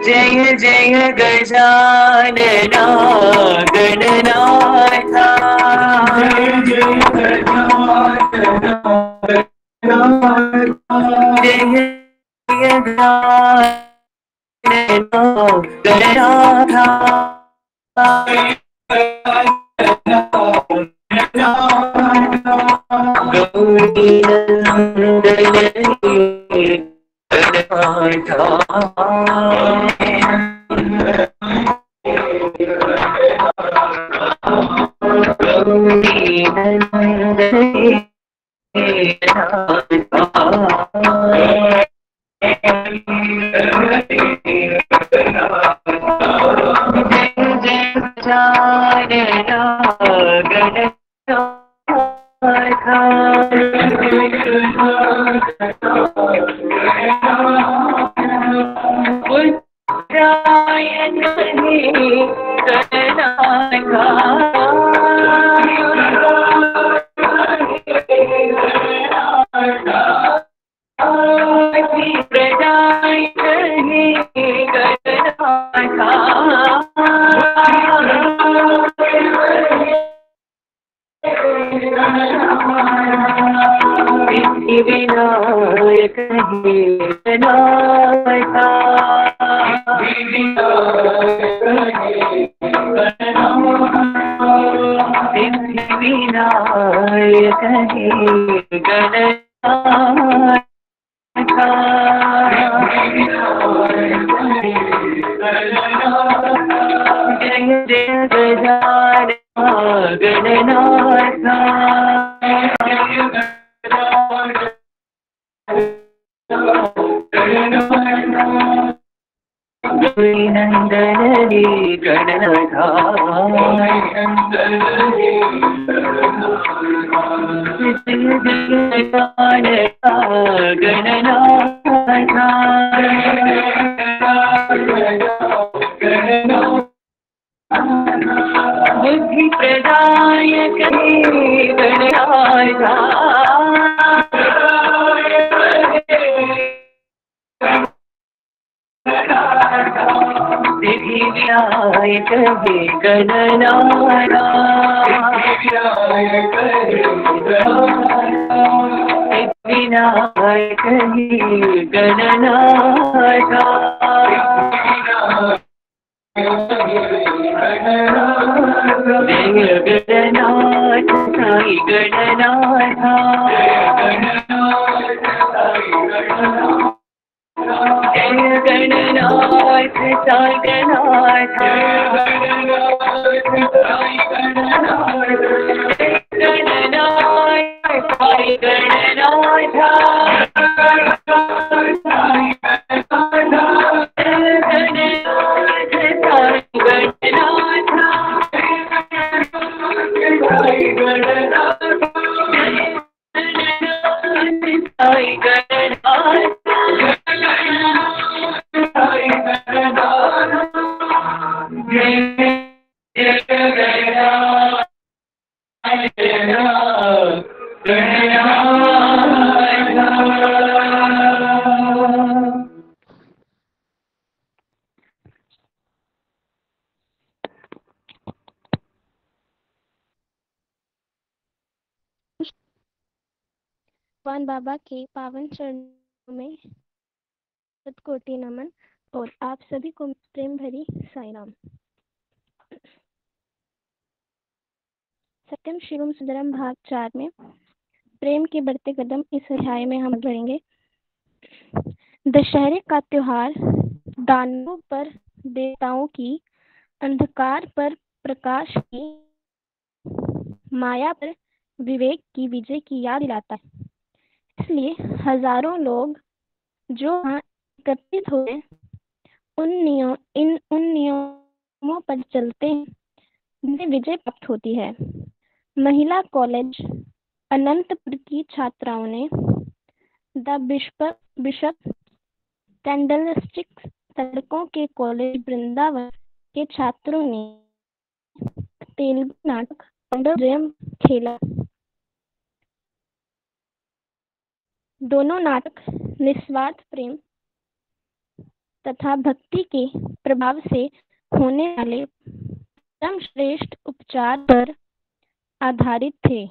जय जय गजानना गणनाथा जय जय गणनाथा गौरी नंदन बुद्धि प्रदायक गणनाथा सिद्धि विनायक गणनाथा विनायक गणनाथा जय गणनाथ साई गणनाथा जय गणनाथ साई गणनाथा गणनाथ साई गणनाथा भगवान बाबा के पावन चरणों में शतकोटि नमन और आप सभी को प्रेम भरी साई राम। सत्यम शिवम सुंदरम भाग 4 में प्रेम के बढ़ते कदम इस अध्याय में हम बढ़ेंगे। दशहरे का त्योहार दानवों पर देवताओं की, अंधकार पर प्रकाश की, माया पर विवेक की विजय की याद दिलाता है। इसलिए हजारों लोग जो वहां एकत्रित हुए उन नियमों पर चलते हैं जिनसे विजय प्राप्त होती है। महिला कॉलेज अनंतपुर की छात्राओं ने द बिशप कैंडलस्टिक्स, सड़कों के कॉलेज वृंदावन के छात्रों ने तेलुगु नाटक जयम खेला। दोनों नाटक निस्वार्थ प्रेम तथा भक्ति के प्रभाव से होने वाले परम श्रेष्ठ उपचार पर आधारित थे।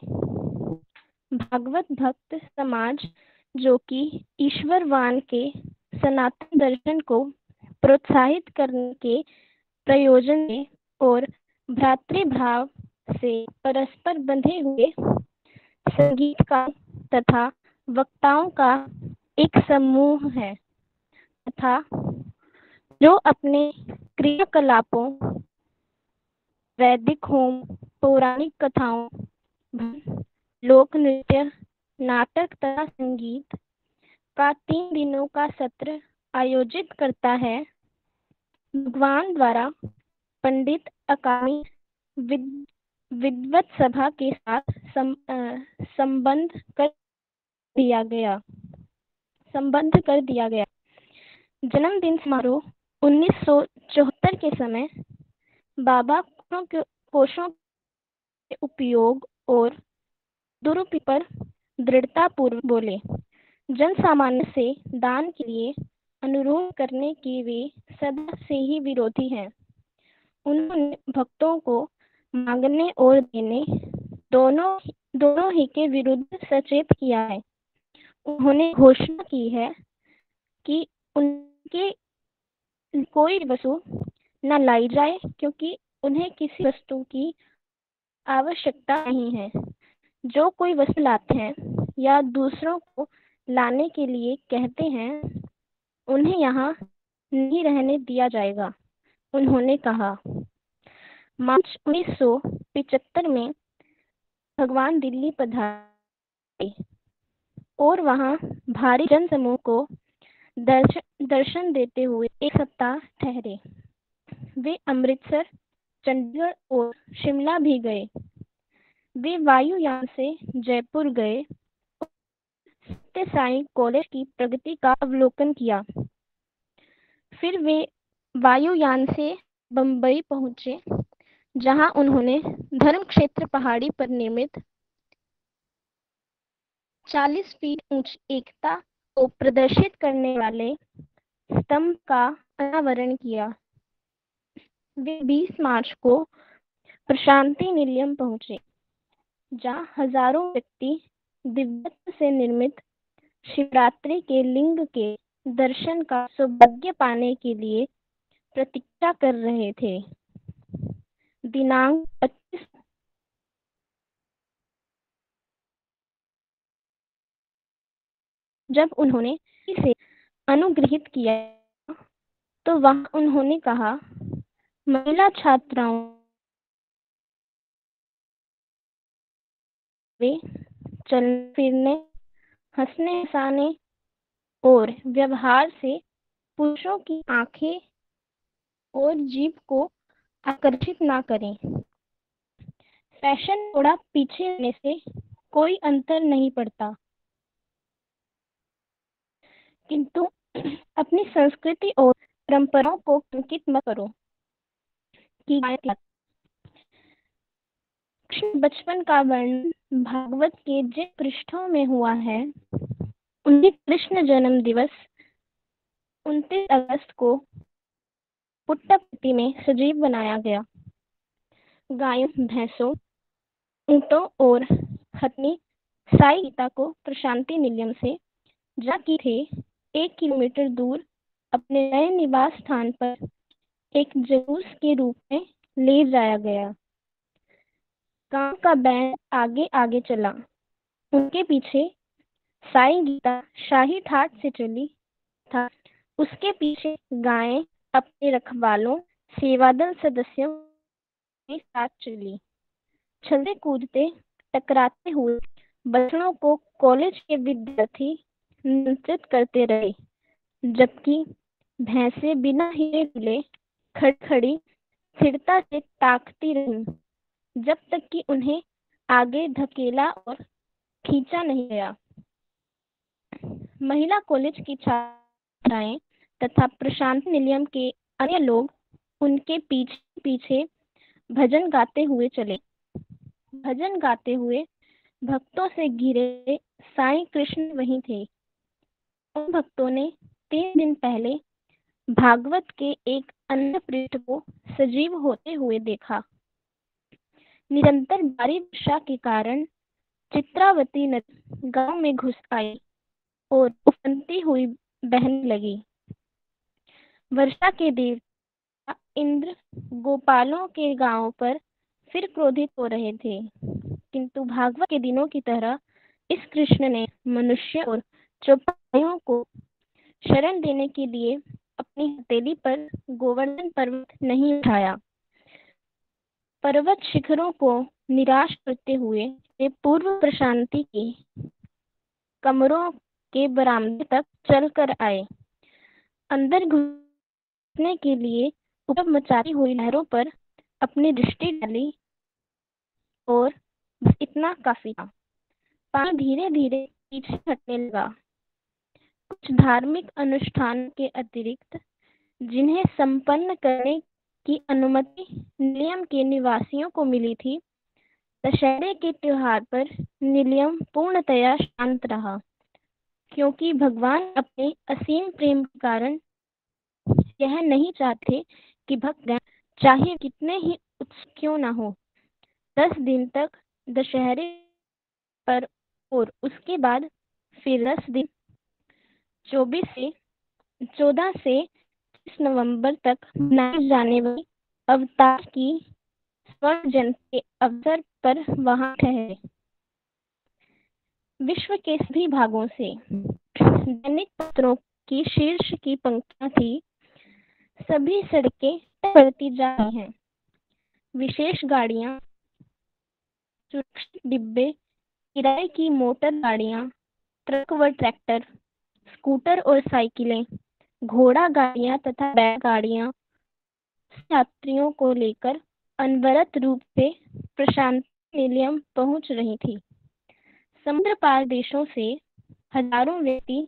भागवत भक्त समाज, जो कि ईश्वरवान के सनातन दर्शन को प्रोत्साहित करने के प्रयोजन से और भ्रातृभाव से परस्पर बंधे हुए संगीतकार तथा वक्ताओं का एक समूह है तथा जो अपने क्रियाकलापों, वैदिक होम, पौराणिक कथाओं, लोक नृत्य, नाटक तथा संगीत का 3 दिनों का सत्र आयोजित करता है। भगवान द्वारा पंडित अकामी विद्वत सभा के साथ संबंध कर दिया गया। जन्मदिन समारोह 1974 के समय बाबा कोषों के उपयोग और दुरुपयोग पर दृढ़तापूर्वक बोले। जन सामान्य से दान के लिए अनुरोध करने के वे सदा से ही विरोधी हैं। उन्होंने भक्तों को मांगने और देने दोनों ही के विरुद्ध सचेत किया है। उन्होंने घोषणा की है कि उनके कोई वस्तु न लाई जाए, क्योंकि उन्हें किसी वस्तु की आवश्यकता नहीं है। जो कोई वस्तु लाते हैं या दूसरों को लाने के लिए कहते हैं, उन्हें यहाँ नहीं रहने दिया जाएगा। उन्होंने कहा। मार्च 1975 में भगवान दिल्ली पधारे और वहां भारी जनसमूह को दर्शन देते हुए एक सप्ताह ठहरे। वे अमृतसर, चंडीगढ़ और शिमला भी गए। वे वायुयान से जयपुर गए और सत्य साई कॉलेज की प्रगति का अवलोकन किया। फिर वे वायुयान से बंबई पहुंचे, जहां उन्होंने धर्म क्षेत्र पहाड़ी पर निर्मित 40 फीट ऊंची एकता को प्रदर्शित करने वाले स्तंभ का अनावरण किया। वे 20 मार्च को प्रशांति निलयम पहुंचे, जहां हजारों व्यक्ति दिव्यत्व से निर्मित शिवरात्रि के लिंग के दर्शन का सौभाग्य पाने के लिए प्रतीक्षा कर रहे थे। दिनांक 25 जब उन्होंने इसे अनुग्रहित किया तो वहां उन्होंने कहा, महिला छात्राओं वे चलने फिरने, हंसने हंसाने और व्यवहार से पुरुषों की आंखें और जीभ को आकर्षित ना करें। फैशन थोड़ा पीछे रहने से कोई अंतर नहीं पड़ता, किंतु अपनी संस्कृति और परंपराओं को अंकित मत करो। कि कृष्ण बचपन का वर्णन भागवत के जिन पृष्ठों में हुआ है, उन्हें कृष्ण जन्म दिवस 29 अगस्त को पुट्टपर्ती में सजीव बनाया गया। गायों, भैंसों, ऊंटों और हथनी साई गीता को प्रशांति निलयम से जाकी थे 1 किलोमीटर दूर अपने नए निवास स्थान पर एक जुलूस के रूप में ले जाया गया। गांव का बैंड आगे आगे चला। उनके पीछे साई गीता शाही ठाट से चली था। उसके पीछे गायें अपने रखवालों, सेवादल सदस्यों के साथ चली। चलते कूदते टकराते हुए बच्चों को कॉलेज के विद्यार्थी नियंत्रित करते रहे, जबकि भैंसें बिना हिले डुले खड़ी खड़ी स्थिरता से ताकती रहीं, जब तक कि उन्हें आगे धकेला और खींचा नहीं गया। महिला कॉलेज की छात्राएं तथा प्रशांत निलयम के अन्य लोग उनके पीछे पीछे भजन गाते हुए चले। भजन गाते हुए भक्तों से घिरे साईं कृष्ण वहीं थे। उन भक्तों ने 3 दिन पहले भागवत के एक अन्य पृष्ठ को सजीव होते हुए देखा। निरंतर भारी वर्षा के कारण चित्रावती नदी गांव में घुस आई और उफनती हुई बहने लगी। वर्षा के देवता इंद्र गोपालों के गांव पर फिर क्रोधित हो रहे थे, किंतु भागवत के दिनों की तरह इस कृष्ण ने मनुष्य और चौपाइयों को शरण देने के लिए अपनी हथेली पर गोवर्धन पर्वत नहीं उठाया। पर्वत शिखरों को निराश करते हुए वे पूर्व प्रशांति के कमरों के बरामदे तक चल कर आए। अंदर घुसने के लिए ऊपर मचाती हुई लहरों पर अपनी दृष्टि डाली और बस इतना काफी था। पानी धीरे धीरे पीछे हटने लगा। कुछ धार्मिक अनुष्ठान के अतिरिक्त जिन्हें संपन्न करने की अनुमति निलयम के निवासियों को मिली थी, दशहरे के त्योहार पर निलयम पूर्णतया शांत रहा, क्योंकि भगवान अपने असीम प्रेम के कारण यह नहीं चाहते कि भक्तगण चाहे कितने ही उत्सुक क्यों न हो 10 दिन तक दशहरे पर और उसके बाद फिर 10 दिन 14 से 30 नवंबर तक मनाई जाने वाली अवतार की स्वर्ण जयंती के अवसर पर वहां ठहरे। विश्व के सभी भागों से दैनिक पत्रों की शीर्ष की पंक्तियां थी। सभी सड़कें बढ़ती जा रही हैं। विशेष गाड़ियां, सुरक्षित डिब्बे, किराए की मोटर गाड़ियां, ट्रक व ट्रैक्टर, स्कूटर और साइकिलें, घोड़ा गाड़ियां तथा बैलगाड़ियां यात्रियों को लेकर अनवरत रूप से प्रशांत निलयम पहुंच रही थी। समुद्र पार देशों से हजारों व्यक्ति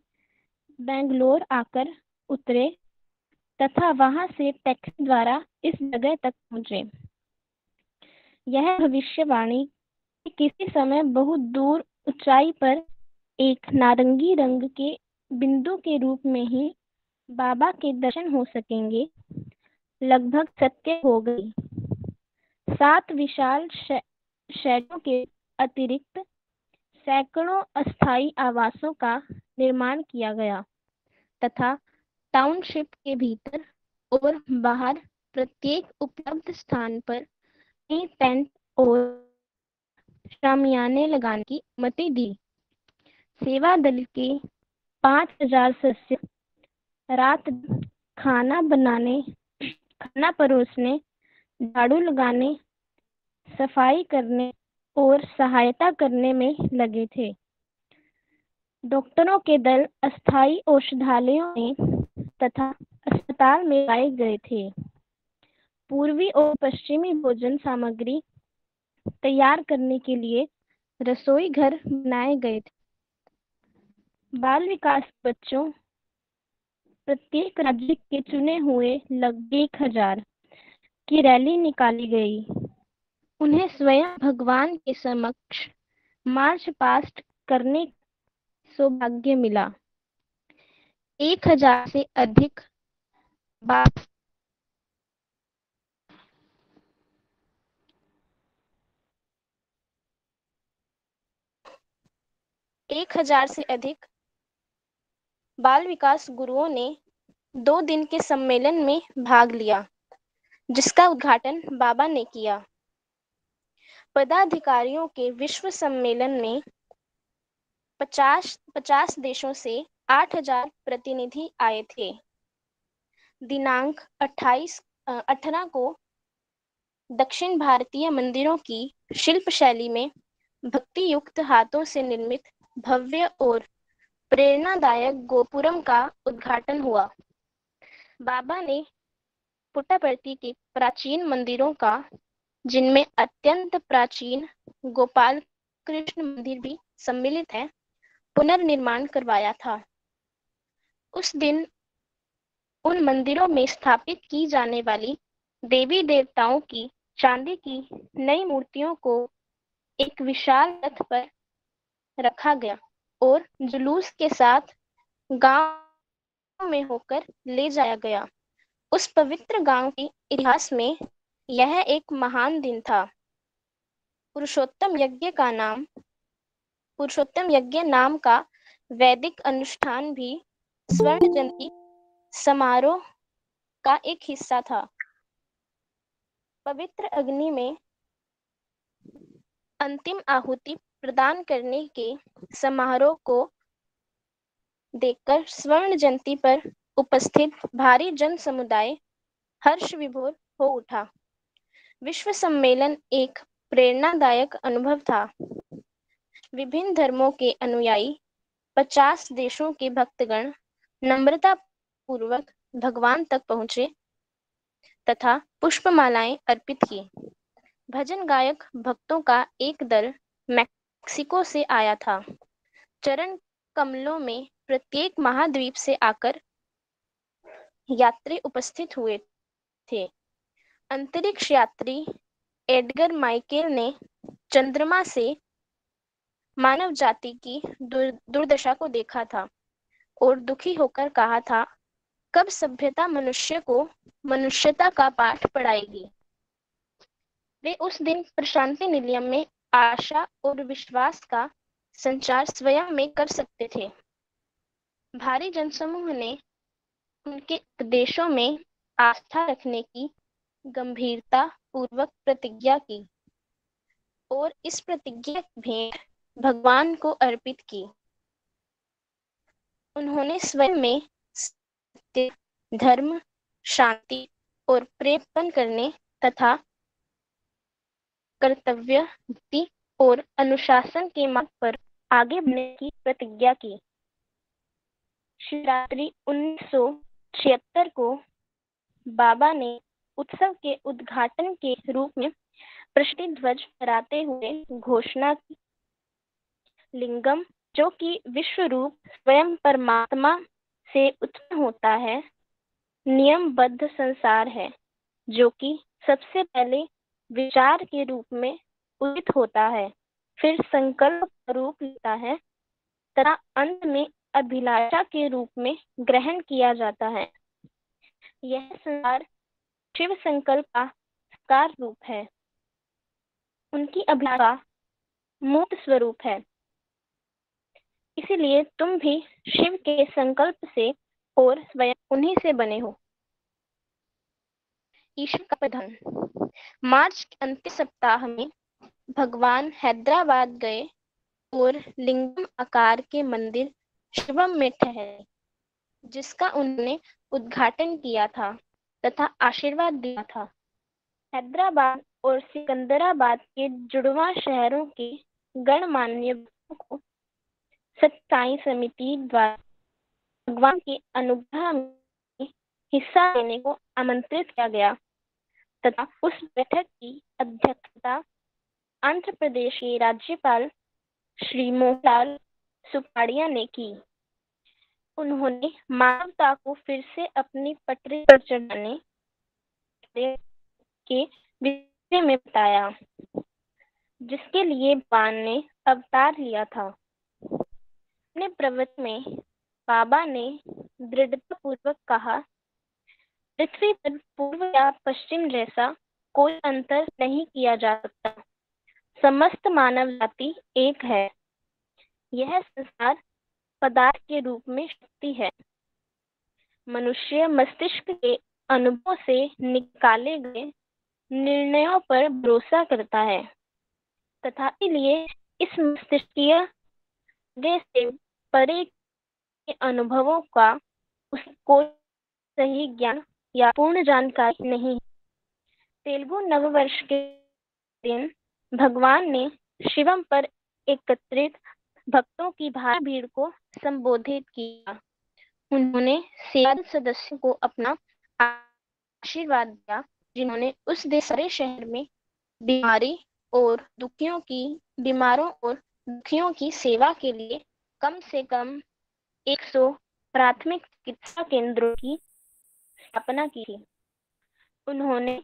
बेंगलोर आकर उतरे तथा वहां से टैक्सी द्वारा इस जगह तक पहुंचे। यह भविष्यवाणी कि किसी समय बहुत दूर ऊंचाई पर एक नारंगी रंग के बिंदु के रूप में ही बाबा के दर्शन हो सकेंगे, लगभग सत्य हो गई। 7 विशाल शेडों के अतिरिक्त सैकड़ों अस्थायी आवासों का निर्माण किया गया तथा टाउनशिप के भीतर और बाहर प्रत्येक उपलब्ध स्थान पर टेंट और शामियाने लगाने की अनुमति दी। सेवा दल के 5000 सदस्य रात खाना बनाने, खाना परोसने, झाड़ू लगाने, सफाई करने और सहायता करने में लगे थे। डॉक्टरों के दल अस्थायी औषधालयों में तथा अस्पताल में लगाए गए थे। पूर्वी और पश्चिमी भोजन सामग्री तैयार करने के लिए रसोई घर बनाए गए थे। बाल विकास बच्चों प्रत्येक राज्य के चुने हुए लगभग 1000 की रैली निकाली गई। उन्हें स्वयं भगवान के समक्ष मार्च पास्ट करने का सौभाग्य मिला। 1000 से अधिक बाल 1000 से अधिक बाल विकास गुरुओं ने 2 दिन के सम्मेलन में भाग लिया, जिसका उद्घाटन बाबा ने किया। पदाधिकारियों के विश्व सम्मेलन में 50 देशों से 8000 प्रतिनिधि आए थे। दिनांक 18 को दक्षिण भारतीय मंदिरों की शिल्प शैली में भक्ति युक्त हाथों से निर्मित भव्य और प्रेरणादायक गोपुरम का उद्घाटन हुआ। बाबा ने पुट्टापर्थी के प्राचीन मंदिरों का, जिनमें अत्यंत प्राचीन गोपाल कृष्ण मंदिर भी सम्मिलित है, पुनर्निर्माण करवाया था। उस दिन उन मंदिरों में स्थापित की जाने वाली देवी देवताओं की चांदी की नई मूर्तियों को एक विशाल रथ पर रखा गया और जुलूस के साथ गांव में होकर ले जाया गया। उस पवित्र गांव के इतिहास में यह एक महान दिन था। पुरुषोत्तम यज्ञ नाम का वैदिक अनुष्ठान भी स्वर्ण जयंती समारोह का एक हिस्सा था। पवित्र अग्नि में अंतिम आहुति प्रदान करने के समारोह को देखकर स्वर्ण जयंती पर उपस्थित भारी जन समुदाय हर्ष विभोर हो उठा। विश्व सम्मेलन एक प्रेरणादायक अनुभव था। विभिन्न धर्मों के अनुयायी, 50 देशों के भक्तगण नम्रता पूर्वक भगवान तक पहुंचे तथा पुष्पमालाएं अर्पित की। भजन गायक भक्तों का एक दल मैक्सिको से आया था। चरण कमलों में प्रत्येक महाद्वीप से आकर यात्री उपस्थित हुए थे। अंतरिक्ष यात्री एडगर माइकेल ने चंद्रमा से मानव जाति की दुर्दशा को देखा था और दुखी होकर कहा था, कब सभ्यता मनुष्य को मनुष्यता का पाठ पढ़ाएगी। वे उस दिन प्रशांति निलयम में आशा और विश्वास का संचार स्वयं में कर सकते थे। भारी जनसमूह ने उनके उपदेशों में आस्था रखने की गंभीरता पूर्वक प्रतिज्ञा की और इस प्रतिज्ञा की भेंट भगवान को अर्पित की। उन्होंने स्वयं में सत्य, धर्म, शांति और प्रेम उत्पन्न करने तथा कर्तव्य, भक्ति और अनुशासन के मार्ग पर आगे बढ़ने की प्रतिज्ञा की। शिवरात्रि 1976 को बाबा ने उत्सव के उद्घाटन के रूप में प्रशस्ति ध्वज फहराते हुए घोषणा की, लिंगम, जो कि विश्व रूप स्वयं परमात्मा से उत्पन्न होता है, नियमबद्ध संसार है, जो कि सबसे पहले विचार के रूप में उदित होता है, फिर संकल्प का रूप लेता है तथा अंत में अभिलाषा के रूप में ग्रहण किया जाता है। यह संसार शिव संकल्प का साकार रूप है, उनकी अभिलाषा मूर्त स्वरूप है। इसीलिए तुम भी शिव के संकल्प से और स्वयं उन्हीं से बने हो। ईश्वर का प्रधान। मार्च के अंतिम सप्ताह में भगवान हैदराबाद गए और लिंगम आकार के मंदिर शिवम में ठहरे, जिसका उन्होंने उद्घाटन किया था तथा आशीर्वाद दिया था। हैदराबाद और सिकंदराबाद के जुड़वां शहरों के गणमान्य भक्तों को सत्य समिति द्वारा भगवान के अनुग्रह में हिस्सा लेने को आमंत्रित किया गया तथा उस बैठक की अध्यक्षता आंध्र प्रदेश के राज्यपाल श्री मोहनलाल सुपाड़िया ने की। उन्होंने मानवता को फिर से अपनी पटरी पर चढ़ाने के विषय में बताया, जिसके लिए भगवान ने अवतार लिया था। अपने प्रवचन में बाबा ने दृढ़तापूर्वक कहा, पृथ्वी पर पूर्व या पश्चिम जैसा कोई अंतर नहीं किया जा सकता। समस्त मानव जाति एक है। यह संसार पदार्थ के रूप में शक्ति है। मनुष्य मस्तिष्क के अनुभव से निकाले गए निर्णयों पर भरोसा करता है तथा इसलिए इस मस्तिष्कीय से परे के अनुभवों का उसको सही ज्ञान या पूर्ण जानकारी नहीं है। तेलुगु नववर्ष के दिन भगवान ने शिवम पर एकत्रित भक्तों की भारी भीड़ को संबोधित किया। उन्होंने सेवादल सदस्यों को अपना आशीर्वाद दिया, जिन्होंने उस सारे शहर में बीमारों और दुखियों की सेवा के लिए कम से कम 100 प्राथमिक चिकित्सा केंद्रों की स्थापना की थी। उन्होंने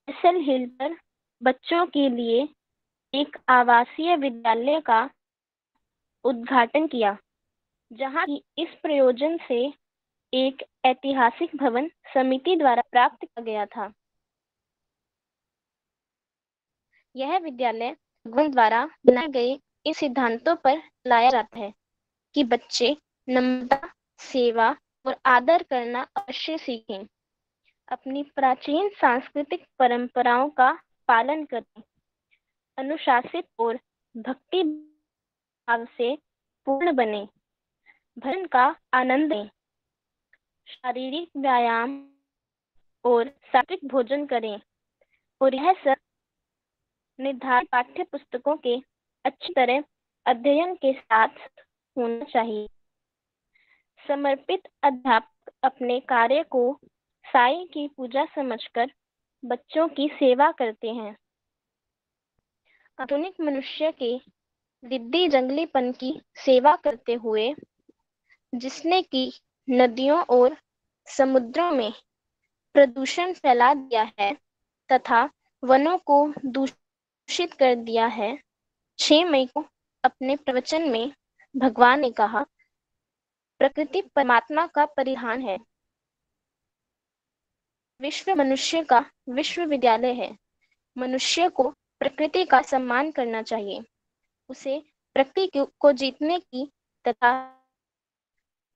कैसल हिल पर बच्चों के लिए एक आवासीय विद्यालय का उद्घाटन किया, जहां की इस प्रयोजन से एक ऐतिहासिक भवन समिति द्वारा प्राप्त किया गया था। यह विद्यालय भगवान द्वारा बनाए गए इन सिद्धांतों पर लाया जाता है कि बच्चे नम्रता, सेवा और आदर करना अवश्य सीखें, अपनी प्राचीन सांस्कृतिक परंपराओं का पालन करें, अनुशासित और भक्ति भाव से पूर्ण बने, भजन का आनंद लें, शारीरिक व्यायाम और सात्विक भोजन करें, और यह सब निर्धारित पाठ्य पुस्तकों के अच्छी तरह अध्ययन के साथ होना चाहिए। समर्पित अध्यापक अपने कार्य को साईं की पूजा समझकर बच्चों की सेवा करते हैं। आधुनिक मनुष्य के जिद्दी जंगलीपन की सेवा करते हुए, जिसने की नदियों और समुद्रों में प्रदूषण फैला दिया है तथा वनों को दूषित कर दिया है, 6 मई को अपने प्रवचन में भगवान ने कहा, प्रकृति परमात्मा का परिधान है। विश्व मनुष्य का विश्वविद्यालय है। मनुष्य को प्रकृति का सम्मान करना चाहिए, उसे प्रकृति को जीतने की तथा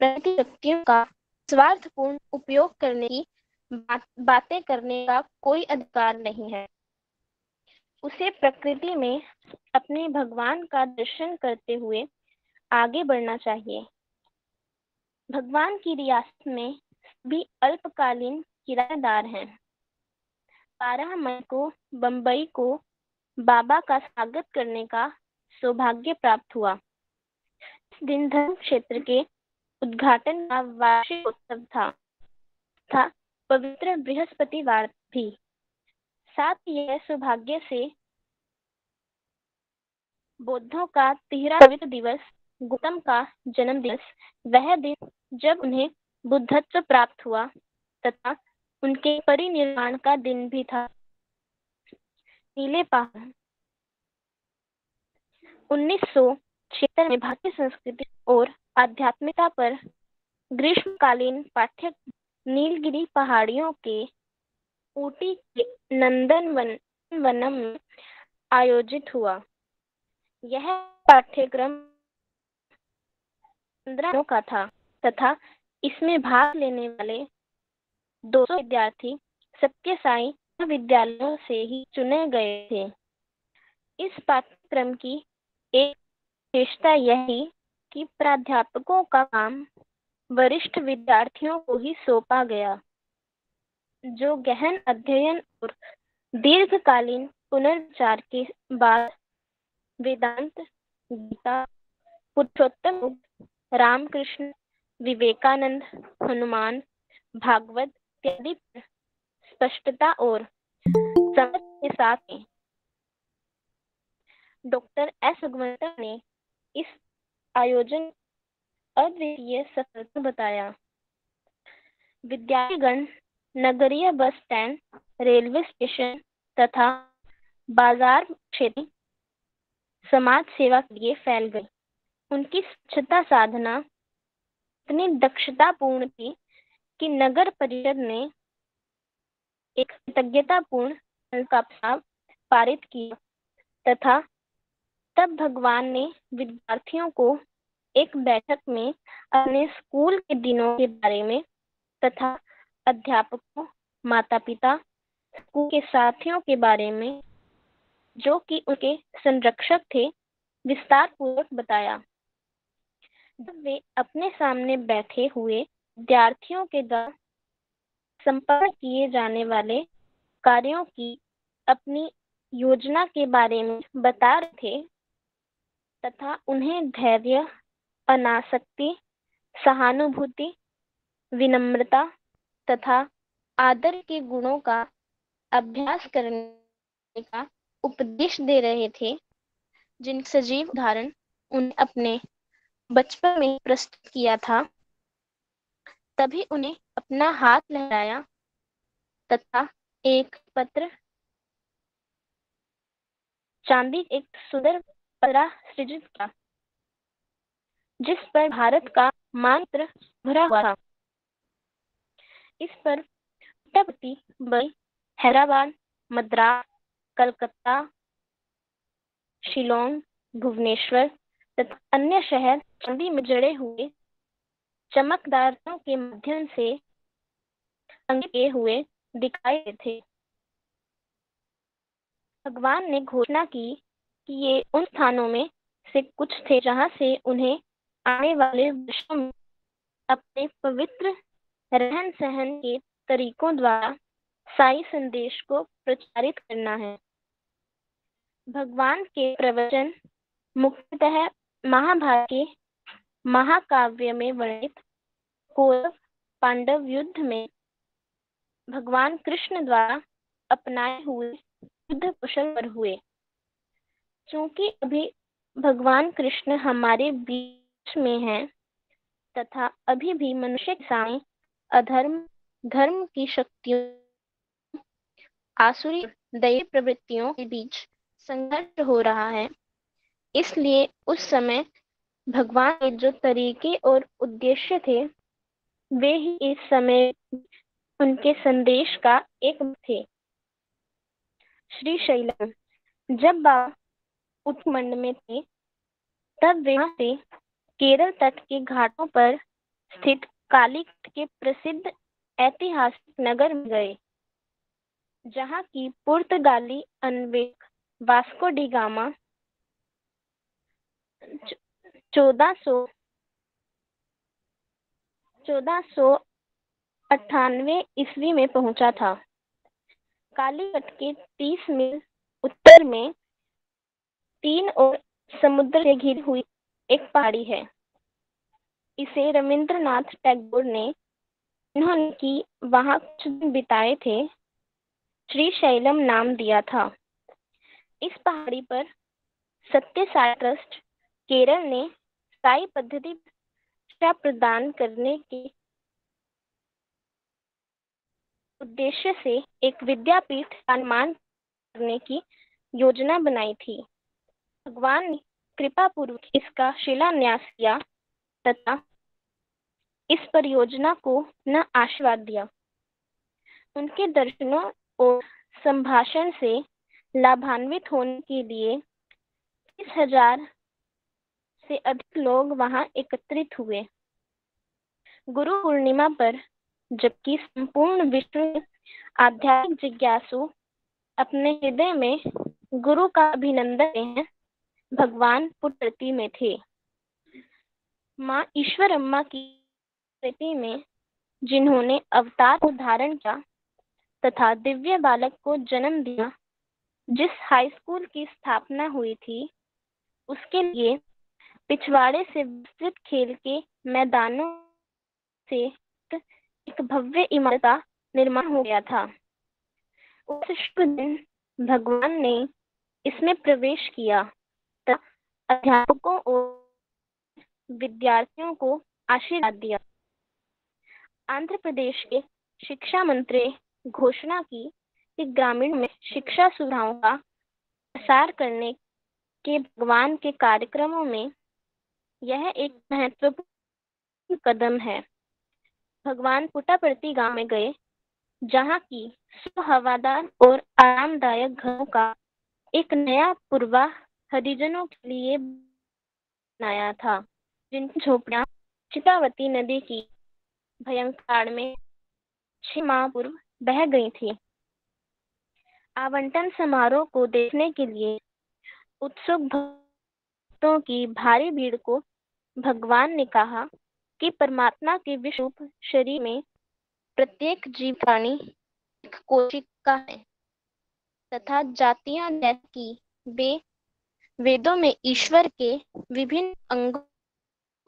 प्रकृति शक्तियों का स्वार्थपूर्ण उपयोग करने की बातें करने का कोई अधिकार नहीं है। उसे प्रकृति में अपने भगवान का दर्शन करते हुए आगे बढ़ना चाहिए। भगवान की रियासत में भी अल्पकालीन किराएदार हैं। 12 मई को बंबई को बाबा का स्वागत करने का सौभाग्य प्राप्त हुआ। इस दिन धर्म क्षेत्र के उद्घाटन का वार्षिक उत्सव था पवित्र बृहस्पतिवार भी। साथ ही यह सौभाग्य से बौद्धों का 13वां पवित्र दिवस, गौतम का जन्म दिवस, वह दिन जब उन्हें बुद्धत्व प्राप्त हुआ तथा उनके परिनिर्वाण का दिन भी था। नीले पहाड़ 1976 में भारतीय संस्कृति और आध्यात्मिकता पर ग्रीष्मकालीन पाठ्य नीलगिरी पहाड़ियों के ऊटी के नंदनवनम में आयोजित हुआ। यह पाठ्यक्रम 15 दिनों का था तथा इसमें भाग लेने वाले 200 विद्यार्थी सत्य साई विद्यालयों से ही चुने गए थे। इस पाठ्यक्रम की एक विशेषता यह थी कि प्राध्यापकों का काम वरिष्ठ विद्यार्थियों को ही सौंपा गया, जो गहन अध्ययन और दीर्घकालीन पुनर्विचार के बाद वेदांत, गीता, पुरुषोत्तम, रामकृष्ण, विवेकानंद, हनुमान, भागवत इत्यादि पर स्पष्टता और समझ के साथ हैं। डॉक्टर एस भगवंतन ने इस आयोजन अद्वितीय सफलता बताया। विद्यार्थीगण नगरीय बस स्टैंड, रेलवे स्टेशन तथा बाजार क्षेत्र समाज सेवा के लिए फैल गई। उनकी स्वच्छता साधना इतनी दक्षतापूर्ण थी कि नगर परिषद ने एक कृतज्ञतापूर्ण प्रस्ताव पारित किया तथा तब भगवान ने विद्यार्थियों को एक बैठक में अपने स्कूल के दिनों के बारे में तथा अध्यापकों, माता-पिता, स्कूल के साथियों के बारे में, जो कि उनके संरक्षक थे, विस्तार पूर्वक बताया। जब वे अपने सामने बैठे हुए विद्यार्थियों के द्वारा संपन्न किए जाने वाले कार्यों की अपनी योजना के बारे में बता रहे थे तथा उन्हें धैर्य, अनासक्ति, सहानुभूति, विनम्रता तथा आदर के गुणों का अभ्यास करने का उपदेश दे रहे थे, जिन सजीव उदाहरण उन्हें अपने बचपन में प्रस्तुत किया था। तभी उन्हें अपना हाथ लहराया तथा एक पत्र चांदी एक सुंदर पतरा सृजित किया, जिस पर भारत का मानचित्र भरा हुआ था। इस पर पुट्टपर्ती, मुंबई, हैदराबाद, मद्रास, कलकत्ता, शिलोंग, भुवनेश्वर तथा अन्य शहर चांदी में जड़े हुए चमकदार तारों के माध्यम से अंकित किए हुए दिखाई देते थे। भगवान ने घोषणा की कि ये उन स्थानों में से कुछ थे जहां से उन्हें आने वाले वर्षों में अपने पवित्र रहन सहन के तरीकों द्वारा साई संदेश को प्रचारित करना है। भगवान के प्रवचन मुख्यतः महाभारत के महाकाव्य में वर्णित कौरव पांडव युद्ध में भगवान कृष्ण द्वारा अपनाए हुए युद्ध कौशल पर हुए। चूंकि अभी भगवान कृष्ण हमारे बीच में हैं तथा अभी भी मनुष्य के सामने अधर्म धर्म की शक्तियों आसुरी दैवी प्रवृत्तियों के बीच संघर्ष हो रहा है, इसलिए उस समय भगवान के जो तरीके और उद्देश्य थे वे ही इस समय उनके संदेश का एक थे। श्री शैलम जब बाबा उत्तमंड में थे तब वे वहां से केरल तट के घाटों पर स्थित कालीकट के प्रसिद्ध ऐतिहासिक नगर में गए, जहां की पुर्तगाली अन्वेषक वास्को डी गामा 1498 ईस्वी में पहुंचा था। कालीकट के 30 मील उत्तर में तीन और समुद्र से घिरी हुई एक पहाड़ी है। इसे रविंद्रनाथ टैगोर ने इन्होंने की वहां कुछ दिन बिताए थे श्री शैलम नाम दिया था। इस पहाड़ी पर सत्य साई ट्रस्ट केरल ने साई पद्धति शिक्षा प्रदान करने के उद्देश्य से एक विद्यापीठ का निर्माण करने की योजना बनाई थी। भगवान ने कृपा पूर्वक इसका शिलान्यास किया तथा इस परियोजना को न आशीर्वाद दिया। उनके दर्शनों और संभाषण से लाभान्वित होने के लिए 30,000 से अधिक लोग वहां एकत्रित हुए। गुरु पूर्णिमा पर जबकि संपूर्ण विश्व में आध्यात्मिक जिज्ञासु अपने हृदय में गुरु का अभिनंदन करते हैं, भगवान पुट्टपर्ती में थे। माँ ईश्वरम्मा की स्मृति में जिन्होंने अवतार को धारण किया तथा दिव्य बालक को जन्म दिया, जिस हाई स्कूल की स्थापना हुई थी उसके लिए पिछवाड़े से विस्तृत खेल के मैदानों से एक भव्य इमारत का निर्माण हो गया था। उस शुभ दिन भगवान ने इसमें प्रवेश किया तथा अध्यापकों और विद्यार्थियों को आशीर्वाद दिया। आंध्र प्रदेश के शिक्षा मंत्री घोषणा की कि ग्रामीण में शिक्षा सुविधाओं का प्रसार करने के भगवान के कार्यक्रमों में यह एक महत्वपूर्ण कदम है। भगवान पुट्टपर्ती गांव में गए, जहां की हवादार और आरामदायक घरों का एक नया पूर्वा हरिजनों के लिए बनाया था, जिनकी झोपड़ियां चितावती नदी की भयंकर में 6 माह पूर्व बह गई थी। आवंटन समारोह को देखने के लिए उत्सुक भक्तों की भारी भीड़ को भगवान ने कहा कि परमात्मा के विश्व रूप शरीर में प्रत्येक जीव प्राणी एक कोशिका है तथा जातियां जैसी कि वे वेदों में ईश्वर के विभिन्न अंगों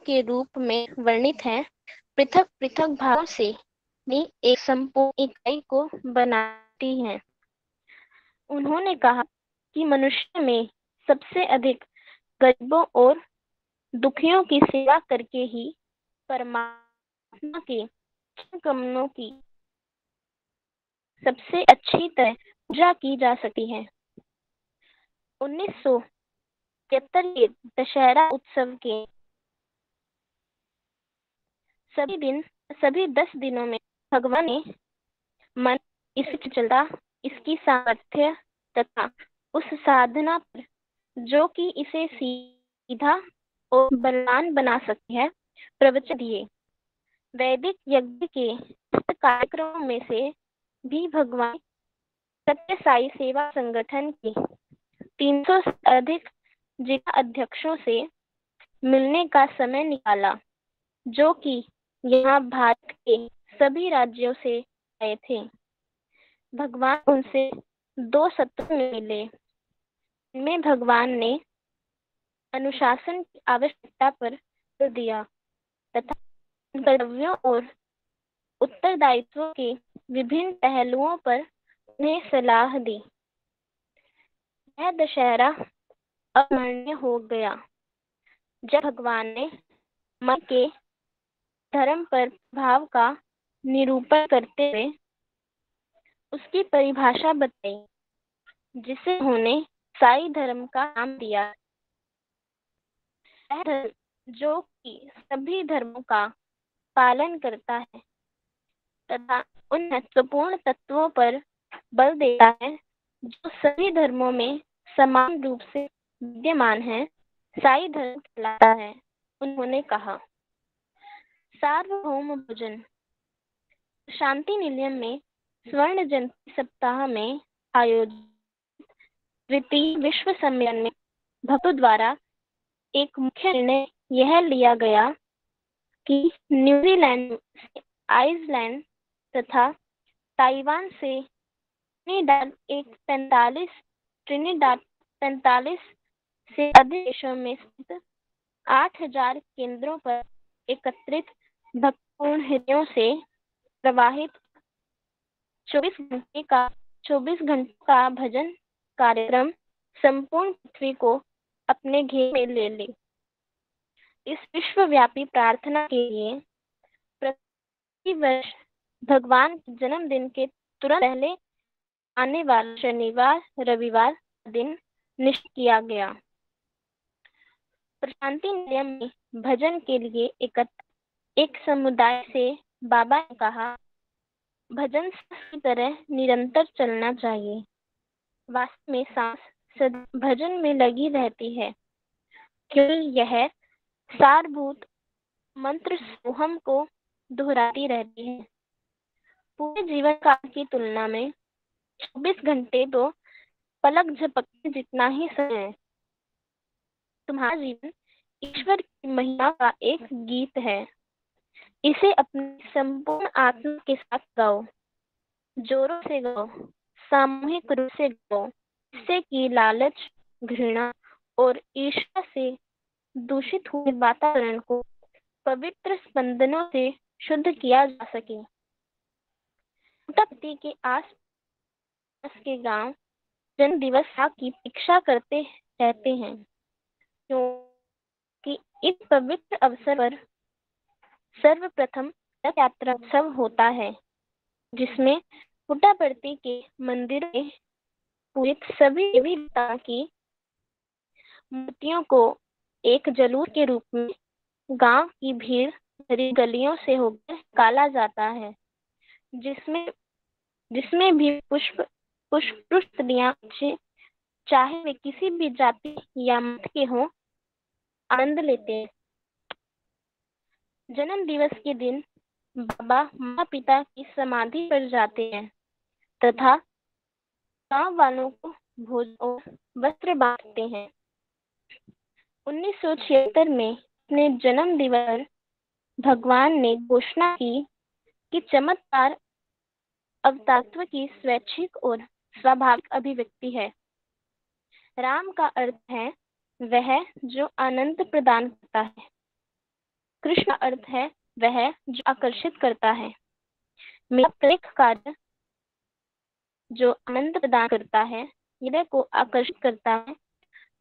के रूप में वर्णित हैं, पृथक पृथक भावों से भी एक संपूर्ण इकाई को बनाती हैं। उन्होंने कहा कि मनुष्य में सबसे अधिक गरीबों और दुखियों की सेवा करके ही परमात्मा के कमलों की सबसे अच्छी तरह पूजा की जा सकती है। 1973 के दशहरा उत्सव के सभी 10 दिनों में भगवान ने मन इसकी चलता, इसकी सामर्थ्य तथा उस साधना पर जो कि इसे सीधा और बलवान बना सकती है प्रवचन दिए। वैदिक यज्ञ के इस कार्यक्रम में से भी भगवान सत्य साई सेवा संगठन के 300 से अधिक जिला अध्यक्षों से मिलने का समय निकाला, जो कि यहाँ भारत के सभी राज्यों से आए थे। भगवान उनसे 2 सत्रों में मिले। इनमें भगवान ने अनुशासन की आवश्यकता पर जोर दिया तथा कर्तव्यों और उत्तरदायित्वों के विभिन्न पहलुओं पर उन्हें सलाह दी। यह दशहरा अवर्णनीय हो गया जब भगवान ने मन के धर्म पर प्रभाव का निरूपण करते हुए उसकी परिभाषा बताई, जिसे उन्होंने साई धर्म का नाम दिया। यह धर्म जो कि सभी धर्मों का पालन करता है तथा उन महत्वपूर्ण तत्वों पर बल देता है जो सभी धर्मों में समान रूप से विद्यमान है, साई धर्म कहलाता है। उन्होंने कहा, सार्वभौम भोजन। शांति निलयम में स्वर्ण जयंती सप्ताह में आयोजित द्वितीय विश्व सम्मेलन में भक्तों द्वारा एक मुख्य निर्णय यह लिया गया कि न्यूजीलैंड, आइसलैंड तथा ताइवान से ट्रिनिडाद 45 से अधिक देशों में स्थित 8,000 केंद्रों पर एकत्रित भक्तपूर्ण हृदयों से प्रवाहित 24 घंटों का भजन कार्यक्रम संपूर्ण पृथ्वी को अपने घेर में ले ले। इस विश्वव्यापी प्रार्थना के लिए प्रति वर्ष भगवान के जन्मदिन के तुरंत पहले आने वाला शनिवार रविवार दिन निश्चित किया गया। प्रशांति निलयम में भजन के लिए एक समुदाय से बाबा ने कहा, भजन सांस की तरह निरंतर चलना चाहिए। वास्तव में सांस सदा भजन में लगी रहती है, क्योंकि यह सारभूत मंत्र सोहम को दोहराती रहती है। पूरे जीवन काल की तुलना में 24 घंटे तो पलक झपकने जितना ही समय है। तुम्हारा जीवन ईश्वर की महिमा का एक गीत है। इसे अपनी संपूर्ण आत्मा के साथ गाओ, जोरों से गाओ, सामूहिक रूप से गाओ, जिससे कि लालच, घृणा और ईर्ष्या से दूषित हुए वातावरण को पवित्र स्पंदनों से शुद्ध किया जा सके। तख्ती के आसपास के गांव जन्म दिवस की प्रतीक्षा करते रहते हैं, क्योंकि इस पवित्र अवसर पर सर्वप्रथम रथ यात्रा उत्सव होता है, जिसमें पुट्टापर्थी के मंदिर में पूजित सभी देवी देवताओं की मूर्तियों को एक जुलूस के रूप में गांव की भीड़ भरी गलियों से होकर निकाला जाता है, जिसमें भी पुष्प स्त्रियां चाहे वे किसी भी जाति या मत के हों आनंद लेते हैं। जन्म दिवस के दिन बाबा माँ पिता की समाधि पर जाते हैं तथा गांव वालों को भोजन और वस्त्र बांटते हैं। 1976 में अपने जन्म दिवस पर भगवान ने घोषणा की कि चमत्कार अवतारत्व की स्वैच्छिक और स्वाभाविक अभिव्यक्ति है। राम का अर्थ है वह जो आनंद प्रदान करता है। कृष्ण का अर्थ है वह जो आकर्षित करता है। मेरा प्रत्येक कार्य जो आनंद प्रदान करता है, हृदय को आकर्षित करता है,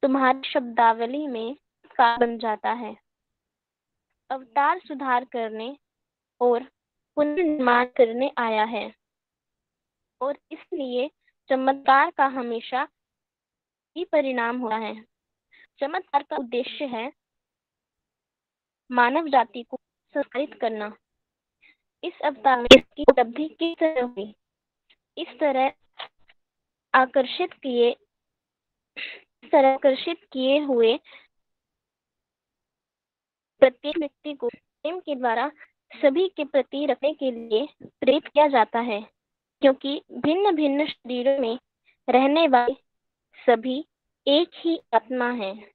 तुम्हारी शब्दावली में कार बन जाता है। अवतार सुधार करने और पुनर्निर्माण करने आया है, और इसलिए चमत्कार का हमेशा ही परिणाम होता है। चमत्कार का उद्देश्य है मानव जाति को संस्कारित करना। इस अवतार में इसकी उपलब्धि किस तरह हुई? इस तरह आकर्षित किए हुए प्रत्येक व्यक्ति को प्रेम के द्वारा सभी के प्रति रखने के लिए प्रेरित किया जाता है, क्योंकि भिन्न भिन्न शरीरों में रहने वाले सभी एक ही आत्मा है